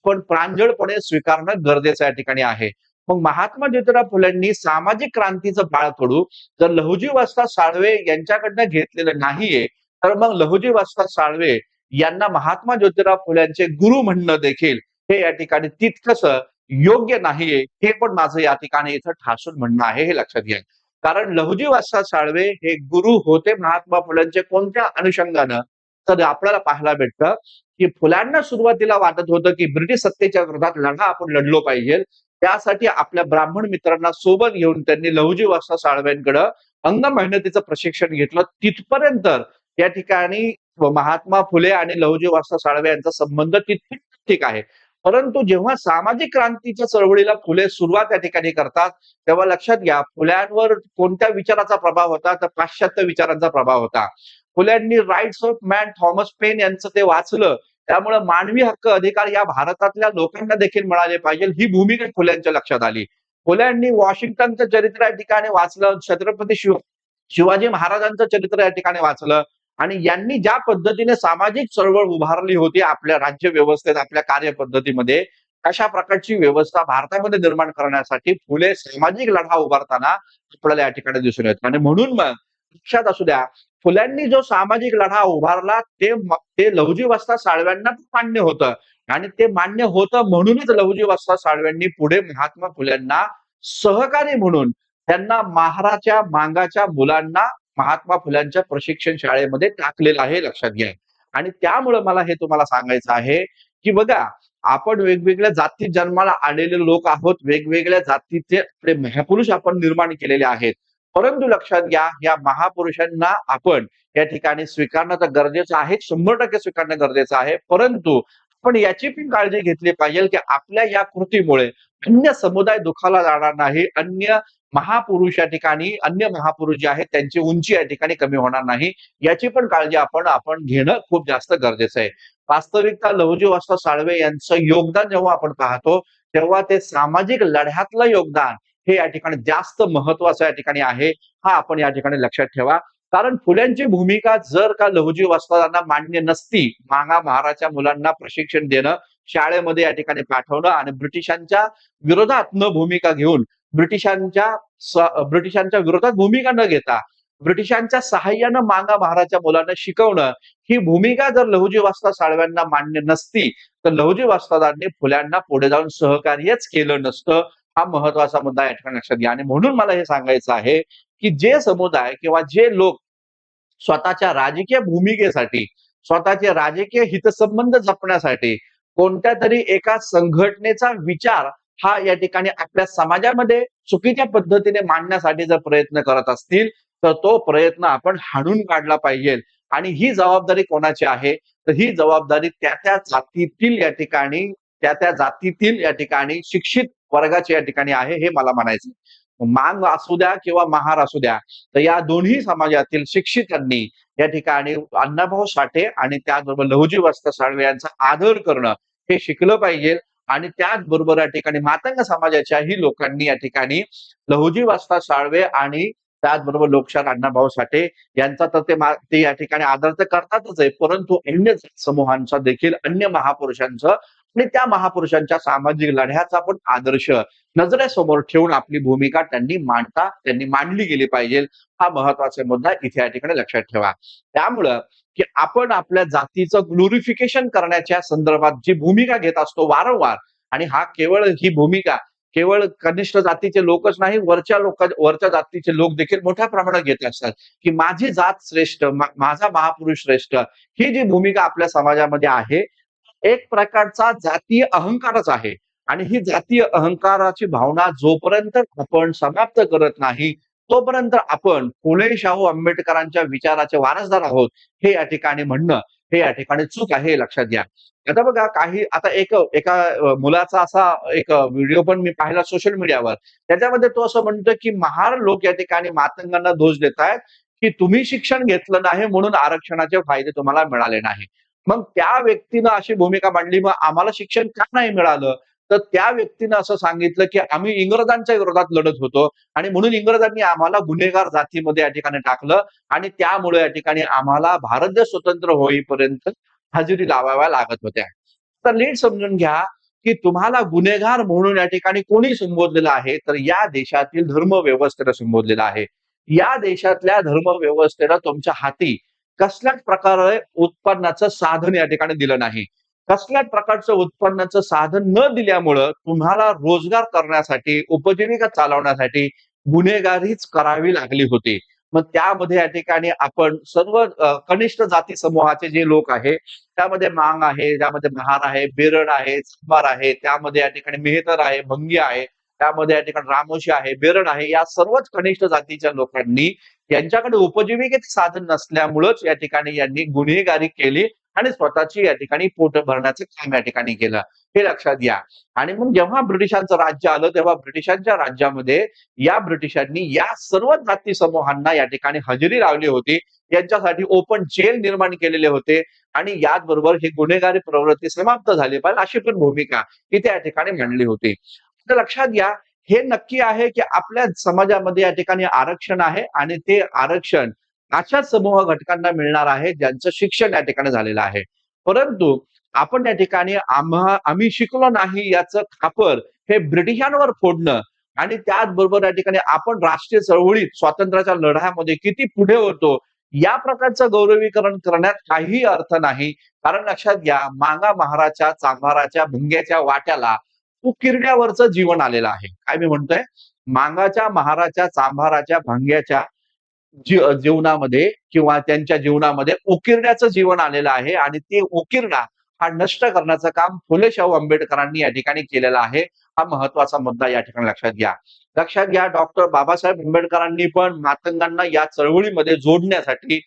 पण प्रांजळपणे स्वीकारणं गरजेचं या ठिकाणी आहे. मग महात्मा ज्योतिराव फुल्यांनी सामाजिक क्रांतीचं बाळकडू जर लहुजी वस्ताद साळवे यांच्याकडनं घेतलेलं नाहीये, तर मग लहुजी वस्ताद साळवे यांना महात्मा ज्योतिराव फुल्यांचे गुरु म्हणणं देखील हे या ठिकाणी तितकंसं योग्य नाहीये, हे पण माझं या ठिकाणी इथं ठासून म्हणणं आहे, हे लक्षात घ्या. कारण लहुजी वस्ताद साळवे हे गुरु होते महात्मा फुल्यांचे कोणत्या अनुषंगानं? तर आपल्याला पाहायला भेटतं की फुल्यांना सुरुवातीला वाटत होतं की ब्रिटिश सत्तेच्या विरोधात लढा आपण लढलो पाहिजे. त्यासाठी आपल्या ब्राह्मण मित्रांना सोबत घेऊन त्यांनी लहुजी वस्ताद साळव्यांकडे अंग मेहनतीचं प्रशिक्षण घेतलं. तिथपर्यंत या ठिकाणी महात्मा फुले आणि लहुजी वस्ताद साळवे यांचा संबंध तितकं ठीक आहे. परंतु जेव्हा सामाजिक क्रांतीच्या चळवळीला फुले सुरुवात या ठिकाणी करतात, तेव्हा लक्षात घ्या फुल्यांवर कोणत्या विचाराचा प्रभाव होता? तर पाश्चात्य विचारांचा प्रभाव होता. फुल्यांनी rights of man Thomas Paine यांचं ते वाचलं. त्यामुळे मानवी हक्क अधिकार या भारतातल्या लोकांना देखील मिळाले पाहिजे, ही भूमिका फुल्यांच्या लक्षात आली. फुल्यांनी वॉशिंग्टनचं चरित्र या ठिकाणी वाचलं, छत्रपती शिवाजी महाराजांचं चरित्र या ठिकाणी वाचलं आणि यांनी ज्या पद्धतीने सामाजिक चळवळ उभारली होती आपल्या राज्य व्यवस्थेत, आपल्या कार्यपद्धतीमध्ये, अशा प्रकारची व्यवस्था भारतामध्ये निर्माण करण्यासाठी फुले सामाजिक लढा उभारताना आपल्याला या ठिकाणी दिसून येतं. आणि म्हणून मग लक्षात असू द्या, फुल्यांनी जो सामाजिक लढा उभारला ते लहुजी वस्ताद साळव्यांना मान्य होतं आणि ते मान्य होतं म्हणूनच लहुजी वस्ताद साळव्यांनी पुढे महात्मा फुल्यांना सहकारी म्हणून त्यांना महाराच्या मांगाच्या मुलांना महात्मा फुल्यांच्या प्रशिक्षण शाळेमध्ये टाकलेलं आहे, लक्षात घ्या. आणि त्यामुळे मला हे तुम्हाला सांगायचं आहे की बघा, आपण वेगवेगळ्या जातीत जन्माला आलेले लोक आहोत, वेगवेगळ्या जातीचे आपले महापुरुष आपण निर्माण केलेले आहेत. परंतु लक्षात घ्या, या महापुरुषांना आपण या ठिकाणी स्वीकारणं तर गरजेचं आहे, 100% स्वीकारणं गरजेचं आहे. परंतु आपण याची पण काळजी घेतली पाहिजे की आपल्या या कृतीमुळे अन्य समुदाय दुखावला जाणार नाही, अन्य महापुरुष जे आहेत त्यांची उंची या ठिकाणी कमी होणार नाही, याची पण काळजी आपण घेणं खूप जास्त गरजेचं आहे. वास्तविकता लहुजी वस्ताद साळवे यांचं योगदान जेव्हा आपण पाहतो, तेव्हा ते सामाजिक लढ्यातलं योगदान हे या ठिकाणी जास्त महत्वाचं या ठिकाणी आहे. हा आपण या ठिकाणी लक्षात ठेवा. कारण फुल्यांची भूमिका जर का लहुजी वस्तादांना मान्य नसती, मांगा महाराच्या मुलांना प्रशिक्षण देणं, शाळेमध्ये या ठिकाणी पाठवणं आणि ब्रिटिशांच्या विरोधात न भूमिका घेऊन ब्रिटिशांच्या विरोधात भूमिका न घेता ब्रिटिशांच्या सहाय्यानं मांगा महाराच्या मुलांना शिकवणं, ही भूमिका जर लहुजी वस्ताद साळव्यांना मान्य नसती तर लहुजी वस्तादांनी फुल्यांना पुढे जाऊन सहकार्यच केलं नसतं. हा महत्वाचा मुद्दा या ठिकाणी लक्षात घ्या. आणि म्हणून मला हे सांगायचं आहे की जे समुदाय किंवा जे लोक स्वतःच्या राजकीय भूमिकेसाठी, स्वतःचे राजकीय हितसंबंध जपण्यासाठी कोणत्या तरी एका संघटनेचा विचार हा या ठिकाणी आपल्या समाजामध्ये चुकीच्या पद्धतीने मांडण्यासाठी जर प्रयत्न करत असतील तर तो प्रयत्न आपण हाणून काढला पाहिजे. आणि ही जबाबदारी कोणाची आहे, तर ही जबाबदारी त्या जातीतील या ठिकाणी शिक्षित वर्गाची या ठिकाणी आहे, हे मला म्हणायचं. मांग असू द्या किंवा महार असू द्या, तर या दोन्ही समाजातील शिक्षितांनी या ठिकाणी अण्णाभाऊ साठे आणि त्याचबरोबर लहुजी वस्ताद साळवे यांचा आदर करणं हे शिकलं पाहिजे. आणि त्याचबरोबर या ठिकाणी मातंग समाजाच्याही लोकांनी या ठिकाणी लहुजी वस्ताद साळवे आणि त्याचबरोबर लोकशाहीर अण्णाभाऊ साठे यांचा तर ते या ठिकाणी आदर तर करतातच आहे, परंतु अन्य समूहांचा देखील, अन्य महापुरुषांचं आणि त्या महापुरुषांच्या सामाजिक लढ्याचा पण आदर्श नजरेसमोर ठेवून आपली भूमिका त्यांनी मांडली गेली पाहिजे. हा महत्वाचा मुद्दा इथे या ठिकाणी लक्षात ठेवा. त्यामुळं की आपण आपल्या जातीचं ग्लोरिफिकेशन करण्याच्या संदर्भात जी भूमिका घेत असतो वारंवार, आणि ही भूमिका केवळ कनिष्ठ जातीचे लोकच नाही, वरच्या जातीचे लोक देखील मोठ्या प्रमाणात घेत असतात की माझी जात श्रेष्ठ, माझा महापुरुष श्रेष्ठ, ही जी भूमिका आपल्या समाजामध्ये आहे, एक प्रकारचा जातीय अहंकारच आहे. आणि ही जातीय अहंकाराची भावना जोपर्यंत आपण समाप्त करत नाही, तोपर्यंत आपण फुले शाहू आंबेडकरांच्या विचाराचे वारसदार आहोत हे या ठिकाणी म्हणणं, हे या ठिकाणी चूक आहे, हे लक्षात घ्या. आता बघा, आता एका मुलाचा असा एक व्हिडिओ पण मी पाहिला सोशल मीडियावर. त्याच्यामध्ये तो असं म्हणतो की महार लोक या ठिकाणी मातंगांना दोष देत आहेत की तुम्ही शिक्षण घेतलं नाही म्हणून आरक्षणाचे फायदे तुम्हाला मिळाले नाही. मग त्या व्यक्तीनं अशी भूमिका मांडली, मग आम्हाला शिक्षण का नाही मिळालं? तर त्या व्यक्तीनं असं सांगितलं की आम्ही इंग्रजांच्या विरोधात लढत होतो आणि म्हणून इंग्रजांनी आम्हाला गुन्हेगार जातीमध्ये या ठिकाणी टाकलं आणि त्यामुळे या ठिकाणी आम्हाला भारत देश स्वतंत्र होईपर्यंत हजेरी लावाव्या लागत होत्या. तर नीट समजून घ्या की तुम्हाला गुन्हेगार म्हणून या ठिकाणी कोणी संबोधलेलं आहे, तर या देशातील धर्मव्यवस्थेला संबोधलेलं आहे. या देशातल्या धर्मव्यवस्थेला तुमच्या हाती कसल्याच प्रकारे उत्पन्नाचं साधन या ठिकाणी दिलं नाही. कसल्याच प्रकारचं उत्पन्नाचं साधन न दिल्यामुळं तुम्हाला रोजगार करण्यासाठी, उपजीविका चालवण्यासाठी गुन्हेगारीच करावी लागली होती. मग त्यामध्ये या ठिकाणी आपण सर्व कनिष्ठ जाती समूहाचे जे लोक आहे, त्यामध्ये मांग आहे, त्यामध्ये महार आहे, बेरड आहे, चांभार आहे, त्यामध्ये या ठिकाणी मेहतर आहे, भंगी आहे, त्यामध्ये या ठिकाणी रामोशी आहे, बेरड आहे, या सर्वच कनिष्ठ जातीच्या लोकांनी यांच्याकडे उपजीविकेचे साधन नसल्यामुळेच या ठिकाणी यांनी गुन्हेगारी केली आणि स्वतःची या ठिकाणी पोट भरण्याचं काम या ठिकाणी केलं. हे लक्षात घ्या. आणि मग जेव्हा ब्रिटिशांचं राज्य आलं तेव्हा ब्रिटिशांच्या राज्यामध्ये या ब्रिटिशांनी या सर्व जाती समूहांना या ठिकाणी हजेरी लावली होती. यांच्यासाठी ओपन जेल निर्माण केलेले होते आणि याचबरोबर ही गुन्हेगारी प्रवृत्ती समाप्त झाली पाहिजे अशी पण भूमिका इथे या ठिकाणी मांडली होती. तर लक्षात घ्या, हे नक्की आहे की आपल्या समाजामध्ये या ठिकाणी आरक्षण आहे आणि ते आरक्षण अशाच समूह घटकांना मिळणार आहे ज्यांचं शिक्षण या ठिकाणी झालेलं आहे. परंतु आपण या ठिकाणी आम्ही शिकलो नाही याचं खापर हे ब्रिटिशांवर फोडणं आणि त्याचबरोबर या ठिकाणी आपण राष्ट्रीय चळवळीत स्वातंत्र्याच्या लढ्यामध्ये किती पुढे होतो या प्रकारचं गौरवीकरण करण्यात काहीही अर्थ नाही. कारण लक्षात घ्या, मांगा महाराच्या चांभाराच्या भुंग्याच्या वाट्याला उकिरड्यावरचं जीवन आलेलं आहे. काय मी म्हणतोय? मांगाच्या महाराच्या चांभाराच्या भंग्याच्या जीवनामध्ये किंवा त्यांच्या जीवनामध्ये उकिरड्याचं जीवन आलेलं आहे आणि ते उकिरडा हा नष्ट करण्याचं काम फुले शाहू आंबेडकरांनी या ठिकाणी केलेलं आहे. हा महत्वाचा मुद्दा या ठिकाणी लक्षात घ्या. लक्षात घ्या, डॉक्टर बाबासाहेब आंबेडकरांनी पण मातंगांना या चळवळीमध्ये जोडण्यासाठी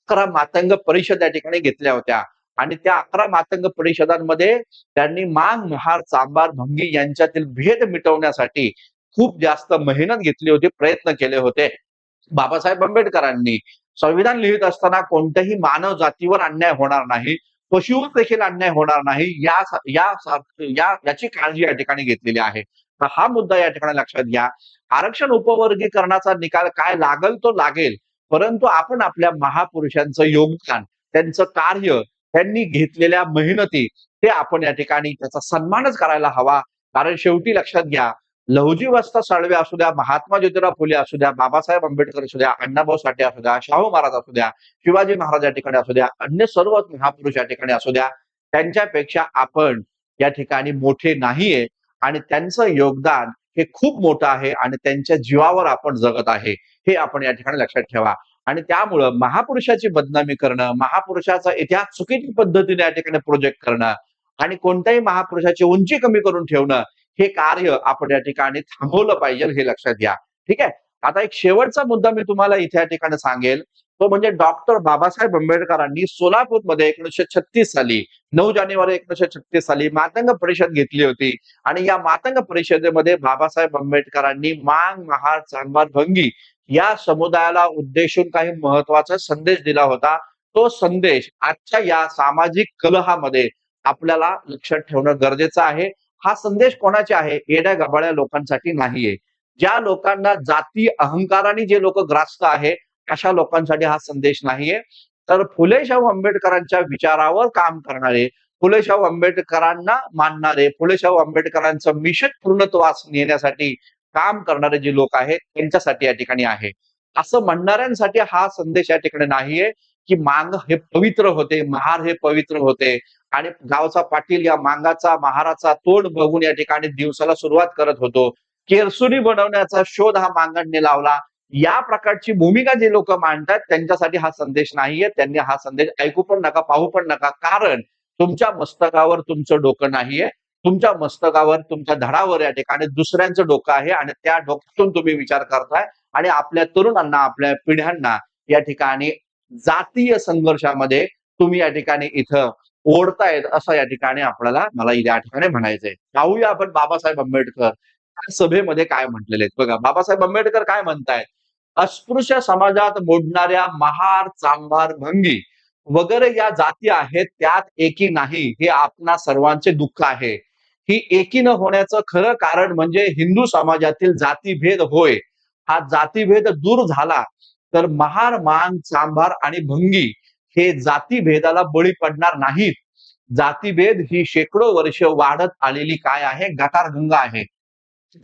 11 मातंग परिषद या ठिकाणी घेतल्या होत्या आणि त्या 11 मातंग परिषदांमध्ये त्यांनी मांग, महार, चांभार, भंगी यांच्यातील भेद मिटवण्यासाठी खूप जास्त मेहनत घेतली होती, प्रयत्न केले होते. बाबासाहेब आंबेडकरांनी संविधान लिहित असताना कोणत्याही मानव जातीवर अन्याय होणार नाही, पशुवर देखील अन्याय होणार नाही याची काळजी या ठिकाणी घेतलेली आहे. तर हा मुद्दा या ठिकाणी लक्षात घ्या. आरक्षण उपवर्गीकरणाचा निकाल काय लागल तो लागेल, परंतु आपण आपल्या महापुरुषांचं योगदान, त्यांचं कार्य, त्यांनी घेतलेल्या मेहनती ते आपण या ठिकाणी त्याचा सन्मानच करायला हवा. कारण शेवटी लक्षात घ्या, लहुजी वस्ता साळवे असू द्या, महात्मा ज्योतिराव फुले असू द्या, बाबासाहेब आंबेडकर असू द्या, अण्णाभाऊ साठे असू द्या, शाहू महाराज असू द्या, शिवाजी महाराज या ठिकाणी असू द्या, अन्य सर्व महापुरुष या ठिकाणी असू द्या, त्यांच्यापेक्षा आपण या ठिकाणी मोठे नाहीये आणि त्यांचं योगदान हे खूप मोठं आहे आणि त्यांच्या जीवावर आपण जगत आहे हे आपण या ठिकाणी लक्षात ठेवा. आणि त्यामुळं महापुरुषाची बदनामी करणं, महापुरुषाचा इतिहास चुकीच्या पद्धतीने या ठिकाणी प्रोजेक्ट करणं आणि कोणत्याही महापुरुषाची उंची कमी करून ठेवणं हे कार्य आपण या ठिकाणी थांबवलं पाहिजे हे लक्षात घ्या. ठीक आहे. आता एक शेवटचा मुद्दा मी तुम्हाला इथे या ठिकाणी सांगेल, तो म्हणजे डॉक्टर बाबासाहेब आंबेडकरांनी सोलापूरमध्ये 1936 साली 9 जानेवारी 1936 साली मातंग परिषद घेतली होती आणि या मातंग परिषदेमध्ये बाबासाहेब आंबेडकरांनी मांग, महार, चांभार, भंगी या समुदायाला उद्देशून काही महत्वाचा संदेश दिला होता. तो संदेश आजच्या या सामाजिक कलहामध्ये आपल्याला लक्षात ठेवणं गरजेचं आहे. हा संदेश कोणाचे आहे? येड्या गबाळ्या लोकांसाठी नाहीये. ज्या लोकांना जाती अहंकाराने जे लोक ग्रास्त आहे अशा लोकांसाठी हा संदेश नाहीये. तर फुले शाहू आंबेडकरांच्या विचारावर काम करणारे, फुले शाहू आंबेडकरांना मानणारे, फुले शाहू आंबेडकरांचं मिशन पूर्णत्वास नेण्यासाठी काम करणारे जे लोक आहेत त्यांच्यासाठी या ठिकाणी आहे. असं म्हणणाऱ्यांसाठी हा संदेश या ठिकाणी नाहीये की मांग हे पवित्र होते, महार हे पवित्र होते आणि गावचा पाटील या मांगाचा महाराचा तोंड बघून या ठिकाणी दिवसाला सुरुवात करत होतो. केरसुनी बनवण्याचा शोध हा मांगांनी लावला. या प्रकारची भूमिका जे लोक मांडतात त्यांच्यासाठी हा संदेश नाहीये. त्यांनी हा संदेश ऐकू पण नका, पाहू पण नका. कारण तुमच्या मस्तकावर तुमचं डोकं नाहीये. तुमच्या मस्तकावर, तुमच्या धडावर या ठिकाणी दुसऱ्यांचं डोकं आहे आणि त्या डोक्यातून तुम्ही विचार करताय आणि आपल्या तरुणांना, आपल्या पिढ्यांना या ठिकाणी जातीय संघर्षामध्ये तुम्ही या ठिकाणी इथं ओढतायत असं या ठिकाणी मला या ठिकाणी म्हणायचंय. पाहूया आपण बाबासाहेब आंबेडकर सभेमध्ये काय म्हटलेले आहेत. बघा, बाबासाहेब आंबेडकर काय म्हणतायत? अस्पृश्य समाजात मोडणाऱ्या महार, चांभार, भंगी वगैरे या जाती आहेत त्यात एकी नाही हे आपणा सर्वांचे दुःख आहे. ही एकी न होण्याचं खरं कारण म्हणजे हिंदू समाजातील जातीभेद होय. हा जातीभेद दूर झाला तर महार, मांग, चांभार आणि भंगी हे जातीभेदाला बळी पडणार नाहीत. जातीभेद ही शेकडो वर्ष वाढत आलेली काय आहे? गटारगंगा आहे.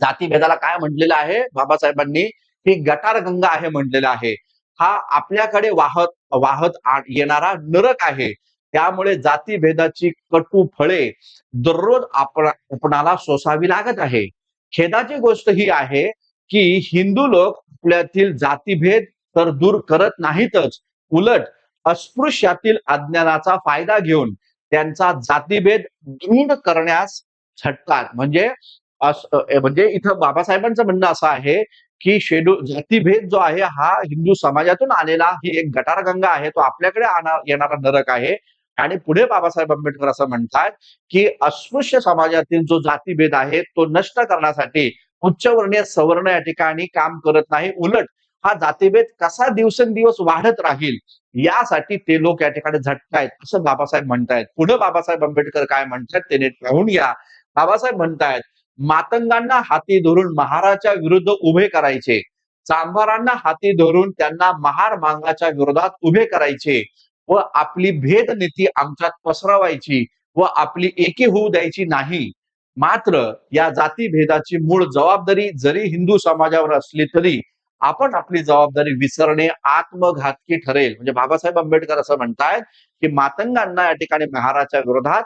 जातीभेदाला काय म्हटलेलं आहे बाबासाहेबांनी? ही गटारगंगा आहे म्हटलेलं आहे. हा आपल्याकडे वाहत वाहत येणारा नरक आहे. त्यामुळे जातीभेदाची कटू फळे दररोज आपणाला सोसावी लागत आहे. खेदाची गोष्ट ही आहे की हिंदू लोक आपल्यातील जातीभेद तर दूर करत नाहीतच, उलट अस्पृश्यातील अज्ञानाचा फायदा घेऊन त्यांचा जातीभेद दृढ करण्यास झटतात. म्हणजे इथं बाबासाहेबांचं म्हणणं असं आहे की जातीभेद जो आहे हा हिंदू समाजातून आलेला ही एक गटारगंगा आहे. तो आपल्याकडे येणारा नरक आहे आणि पुढे बाबासाहेब आंबेडकर असं म्हणतात, की अस्पृश्य समाजातील जो जातीभेद आहे तो नष्ट करण्यासाठी उच्चवर्णीय सवर्ण या ठिकाणी काम करत नाही. उलट हा जातीभेद कसा दिवसेंदिवस वाढत राहील यासाठी ते लोक या ठिकाणी झटतायत असं बाबासाहेब म्हणतायत. पुढे बाबासाहेब आंबेडकर काय म्हणतात ते नीट पाहून घ्या. बाबासाहेब म्हणतायत, मातंगांना हाती धरून महाराच्या विरुद्ध उभे करायचे, चांभारांना हाती धरून त्यांना महार मांगाच्या विरोधात उभे करायचे व आपली भेदनीती आमच्यात पसरवायची व आपली एकी होऊ द्यायची नाही. मात्र या जातीभेदाची मूळ जबाबदारी जरी हिंदू समाजावर असली तरी आपण आपली जबाबदारी विसरणे आत्मघातकी ठरेल. म्हणजे बाबासाहेब आंबेडकर असं म्हणतायत, की मातंगांना या ठिकाणी महाराच्या विरोधात,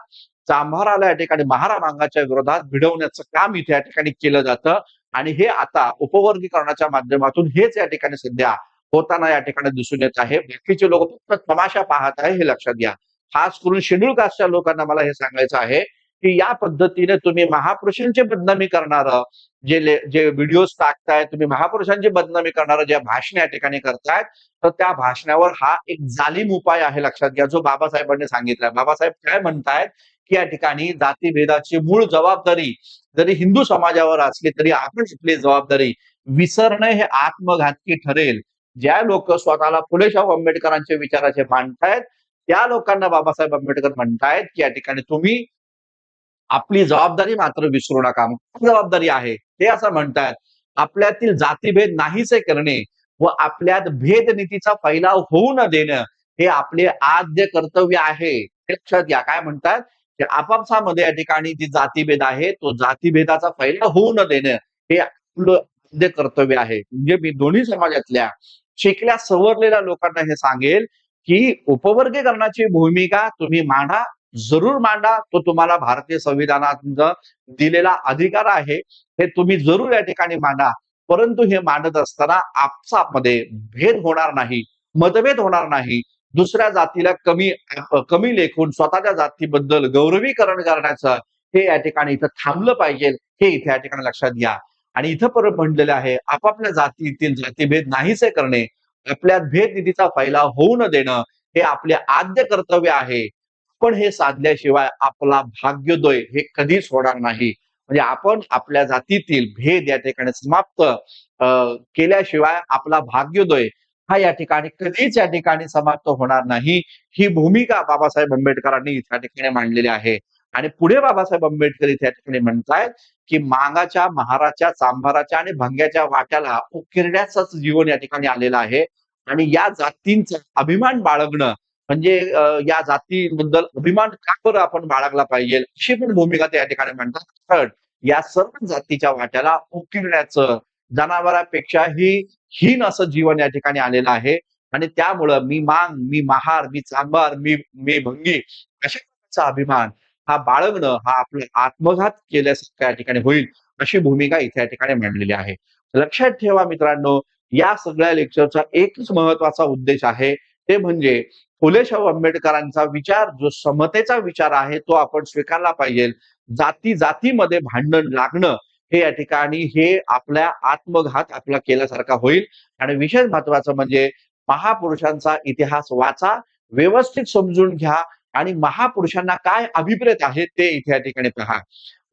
चांभाराला या ठिकाणी महारा मांगाच्या विरोधात भिडवण्याचं काम इथे या ठिकाणी केलं जातं आणि हे आता उपवर्गीकरणाच्या माध्यमातून हेच या ठिकाणी सध्या होताना या ठिकाणी दिसून येत आहे. बाकीचे लोक फक्त तमाशा पाहत आहे हे लक्षात घ्या. खास करून शेड्यूल कास्टच्या लोकांना मला हे सांगायचं आहे, की या पद्धतीने तुम्ही महापुरुषांची बदनामी करणारं जे व्हिडिओज टाकताय, तुम्ही महापुरुषांची बदनामी करणारं ज्या भाषण या ठिकाणी करतायत, तर त्या भाषणावर हा एक जालीम उपाय आहे लक्षात घ्या, जो बाबासाहेबांनी सांगितलाय. बाबासाहेब काय म्हणतायत, की या ठिकाणी जातीभेदाची मूळ जबाबदारी जरी हिंदू समाजावर असली तरी आपण आपली जबाबदारी विसरणे हे आत्मघातकी ठरेल. ज्या लोक स्वतःला फुले शाहू आंबेडकरांचे विचाराचे मांडतायत त्या लोकांना बाबासाहेब आंबेडकर म्हणतायत, की या ठिकाणी तुम्ही आपली जबाबदारी मात्र विसरू नका. जबाबदारी आहे ते असं म्हणतात, आपल्यातील जातीभेद नाहीसे करणे व आपल्यात भेदनीतीचा फैलाव होऊ न देणं हे आपले आद्य कर्तव्य आहे. लक्षात घ्या काय म्हणतात, की आपापसामध्ये या ठिकाणी जी जातीभेद आहे तो जातीभेदाचा फैलाव होऊ न देणं हे आपलं आद्य कर्तव्य आहे. म्हणजे मी दोन्ही समाजातल्या शिकल्या सवरलेल्या लोकांना हे सांगेल, की उपवर्गीकरणाची भूमिका तुम्ही मांडा, जरूर मांडा. तो तुम्हाला भारतीय संविधानात दिलेला अधिकार आहे. हे तुम्ही जरूर या ठिकाणी मांडा. परंतु हे मांडत असताना आपसामध्ये भेद होणार नाही, मतभेद होणार नाही. दुसऱ्या जातीला कमी कमी लेखून स्वतःच्या जातीबद्दल गौरवीकरण करण्याचं हे या ठिकाणी इथं थांबलं पाहिजे. हे इथे या ठिकाणी लक्षात घ्या. आणि इथं परत म्हणलेलं आहे, आपापल्या जातीतील जातीभेद नाहीसे करणे, आपल्यात भेदनीतीचा फैलाव होऊ न देणं हे आपले आद्य कर्तव्य आहे. पण हे साधल्याशिवाय आपला भाग्योदय हे कधीच होणार नाही. म्हणजे आपण आपल्या जातीतील भेद या ठिकाणी समाप्त केल्याशिवाय आपला भाग्योदय हा या ठिकाणी कधीच या ठिकाणी समाप्त होणार नाही. ही भूमिका बाबासाहेब आंबेडकरांनी या ठिकाणी मांडलेली आहे. आणि पुढे बाबासाहेब आंबेडकर इथे या ठिकाणी म्हणतायत, की मांगाच्या, महाराच्या, चांभाराच्या आणि भंग्याच्या वाट्याला उकिरड्याचंच जीवन या ठिकाणी आलेलं आहे. आणि या जातींचा अभिमान बाळगणं म्हणजे या जातीबद्दल अभिमान का बरं आपण बाळगला पाहिजे अशी पण भूमिका ते या ठिकाणी म्हणतात. पण या सर्व जातीच्या वाट्याला उकिरण्याचं जनावरांपेक्षाही हीन असं जीवन या ठिकाणी आलेलं आहे. आणि त्यामुळं मी मांग, मी महार, मी चांभार, मी मी भंगी अशा प्रकारचा अभिमान हा बाळगणं हा आपला आत्मघात केल्यासारखं या ठिकाणी होईल अशी भूमिका इथे या ठिकाणी मांडलेली आहे. लक्षात ठेवा मित्रांनो, या सगळ्या लेक्चरचा एकच महत्वाचा उद्देश आहे, ते म्हणजे फुले शाहू आंबेडकरांचा विचार जो समतेचा विचार आहे तो आपण स्वीकारला पाहिजे. जाती जातीमध्ये भांडण लागणं हे या ठिकाणी हे आपल्या आत्मघात आपला केल्यासारखा होईल. आणि विशेष महत्वाचं म्हणजे महापुरुषांचा इतिहास वाचा, व्यवस्थित समजून घ्या आणि महापुरुषांना काय अभिप्रेत आहे ते इथे या ठिकाणी पहा.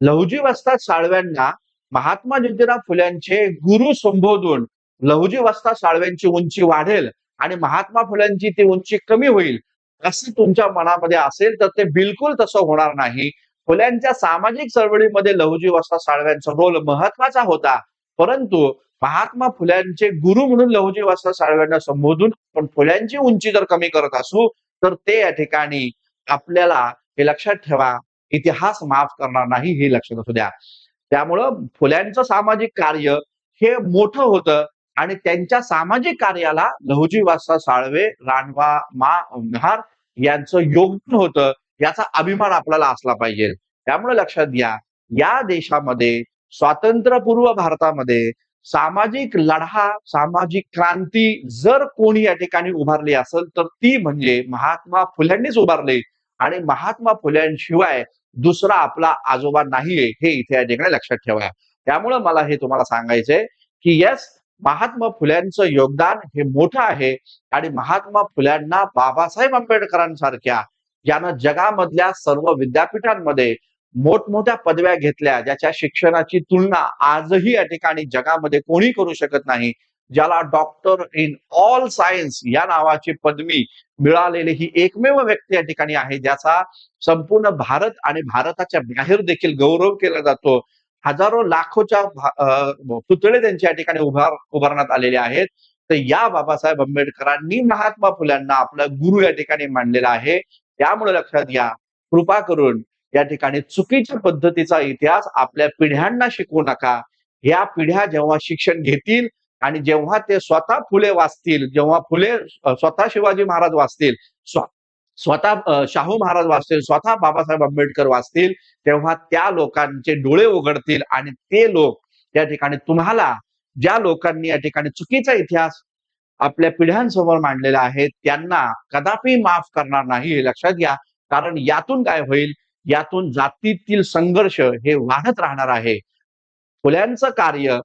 लहुजी वस्ताद साळव्यांना महात्मा ज्योतिराव फुल्यांचे गुरु संबोधून लहुजी वस्ताद साळव्यांची उंची वाढेल आणि महात्मा फुल्यांची ती उंची कमी होईल असं तुमच्या मनामध्ये असेल तर ते बिलकुल तसं होणार नाही. फुल्यांच्या सामाजिक चळवळीमध्ये लहुजी वस्ताद साळव्यांचा रोल महत्वाचा होता. परंतु महात्मा फुल्यांचे गुरु म्हणून लहुजी वस्ताद साळव्यांना संबोधून पण फुल्यांची उंची जर कमी करत असू तर ते या ठिकाणी आपल्याला हे लक्षात ठेवा, इतिहास माफ करणार नाही हे लक्षात असू द्या. त्यामुळं फुल्यांचं सामाजिक कार्य हे मोठं होतं आणि त्यांच्या सामाजिक कार्याला लहुजी वस्ताद साळवे, रानवा महार यांचं योगदान होतं. याचा अभिमान आपल्याला असला पाहिजे. त्यामुळे लक्षात घ्या, या देशामध्ये स्वातंत्र्यपूर्व भारतामध्ये सामाजिक लढा, सामाजिक क्रांती जर कोणी या ठिकाणी उभारली असेल तर ती म्हणजे महात्मा फुल्यांनीच उभारली. आणि महात्मा फुल्यांशिवाय दुसरा आपला आजोबा नाहीये हे इथे या ठिकाणी लक्षात ठेवा. त्यामुळे मला हे तुम्हाला सांगायचंय, की येस, महात्मा फुल्यांचं योगदान हे मोठं आहे आणि महात्मा फुल्यांना बाबासाहेब आंबेडकरांसारख्या ज्यानं जगामधल्या सर्व विद्यापीठांमध्ये मोठमोठ्या पदव्या घेतल्या, ज्याच्या शिक्षणाची तुलना आजही या ठिकाणी जगामध्ये कोणी करू शकत नाही, ज्याला डॉक्टर इन ऑल सायन्स या नावाची पदवी मिळालेली ही एकमेव व्यक्ती या ठिकाणी आहे, ज्याचा संपूर्ण भारत आणि भारताच्या बाहेर देखील गौरव केला जातो. हजारो लाखोच्या पुतळे त्यांच्या या ठिकाणी उभारण्यात आलेले आहेत. तर या बाबासाहेब आंबेडकरांनी महात्मा फुल्यांना आपला गुरु या ठिकाणी मानलेला आहे. त्यामुळे लक्षात घ्या, कृपा करून या ठिकाणी चुकीच्या पद्धतीचा इतिहास आपल्या पिढ्यांना शिकवू नका. या पिढ्या जेव्हा शिक्षण घेतील आणि जेव्हा ते स्वतः फुले वाचतील, जेव्हा फुले स्वतः शिवाजी महाराज वाचतील, स्वतः शाहू महाराज वाचतील, स्वतः बाबासाहेब आंबेडकर वाचतील, तेव्हा त्या लोकांचे डोळे उघडतील आणि ते लोक या ठिकाणी तुम्हाला, ज्या लोकांनी या ठिकाणी चुकीचा इतिहास आपल्या पिढ्यांसमोर मांडलेला आहे, त्यांना कदापि माफ करणार नाही, हे लक्षात घ्या. कारण यातून काय होईल, यातून जातीतील संघर्ष हे वाढत राहणार आहे. फुल्यांचं कार्य,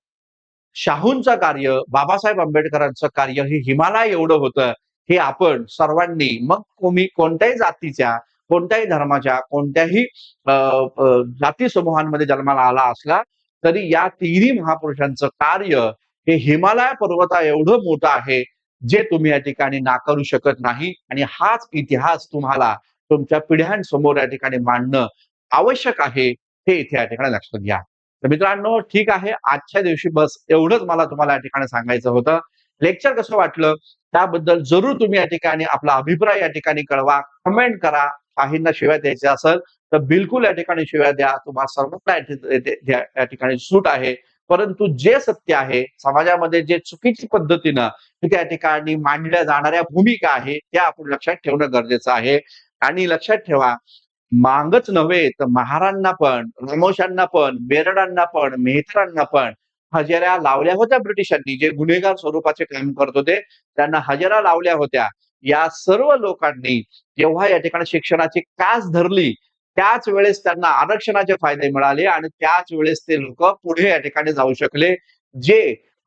शाहूंचं कार्य, बाबासाहेब आंबेडकरांचं कार्य हे हिमालय एवढं होतं, हे आपण सर्वांनी, मग तुम्ही कोणत्याही जातीच्या, कोणत्याही धर्माच्या, कोणत्याही जाती समूहांमध्ये जन्माला आला असला तरी या तिन्ही महापुरुषांचं कार्य हे हिमालय पर्वता एवढं मोठं आहे, जे तुम्ही या ठिकाणी नाकारू शकत नाही. आणि हाच इतिहास तुम्हाला तुमच्या पिढ्यांसमोर या ठिकाणी मांडणं आवश्यक आहे, हे इथे या ठिकाणी लक्षात घ्या. तर मित्रांनो, ठीक आहे, आजच्या दिवशी बस एवढंच मला तुम्हाला या ठिकाणी सांगायचं होतं. लेक्चर कसं वाटलं त्याबद्दल जरूर तुम्ही या ठिकाणी आपला अभिप्राय या ठिकाणी कळवा, कमेंट करा. काहींना शिव्या द्यायच्या असेल तर बिलकुल या ठिकाणी शिव्या द्या, तुम्हाला सर्वांना या ठिकाणी सूट आहे. परंतु जे सत्य आहे समाजामध्ये, जे चुकीची पद्धतीनं त्या ठिकाणी मांडल्या जाणाऱ्या भूमिका आहे, त्या आपण लक्षात ठेवणं गरजेचं आहे. आणि लक्षात ठेवा, मांगच नव्हे तर महारांना पण, रामोशांना पण, बेरडांना पण, मेहतरांना पण हजेऱ्या लावल्या होत्या ब्रिटिशांनी. जे गुन्हेगार स्वरूपाचे काम करत होते त्यांना हजेऱ्या लावल्या होत्या. या सर्व लोकांनी जेव्हा या ठिकाणी शिक्षणाची कास धरली, त्याच वेळेस त्यांना आरक्षणाचे फायदे मिळाले आणि त्याच वेळेस ते लोक पुढे या ठिकाणी जाऊ शकले. जे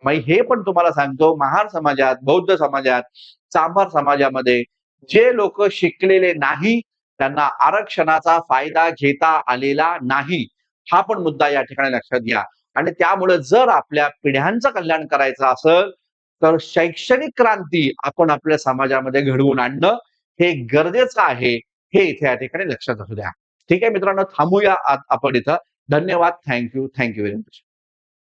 हे पण तुम्हाला सांगतो, महार समाजात, बौद्ध समाजात, चांभार समाजामध्ये जे लोक शिकलेले नाही त्यांना आरक्षणाचा फायदा घेता आलेला नाही, हा पण मुद्दा या ठिकाणी लक्षात घ्या. आणि त्यामुळे जर आपल्या पिढ्यांचं कल्याण करायचं असेल तर शैक्षणिक क्रांती आपण आपल्या समाजामध्ये घडवून आणणं हे गरजेचं आहे, हे इथे या ठिकाणी लक्षात असू द्या. ठीक आहे मित्रांनो, थांबूया आपण इथं. धन्यवाद. Thank you very much.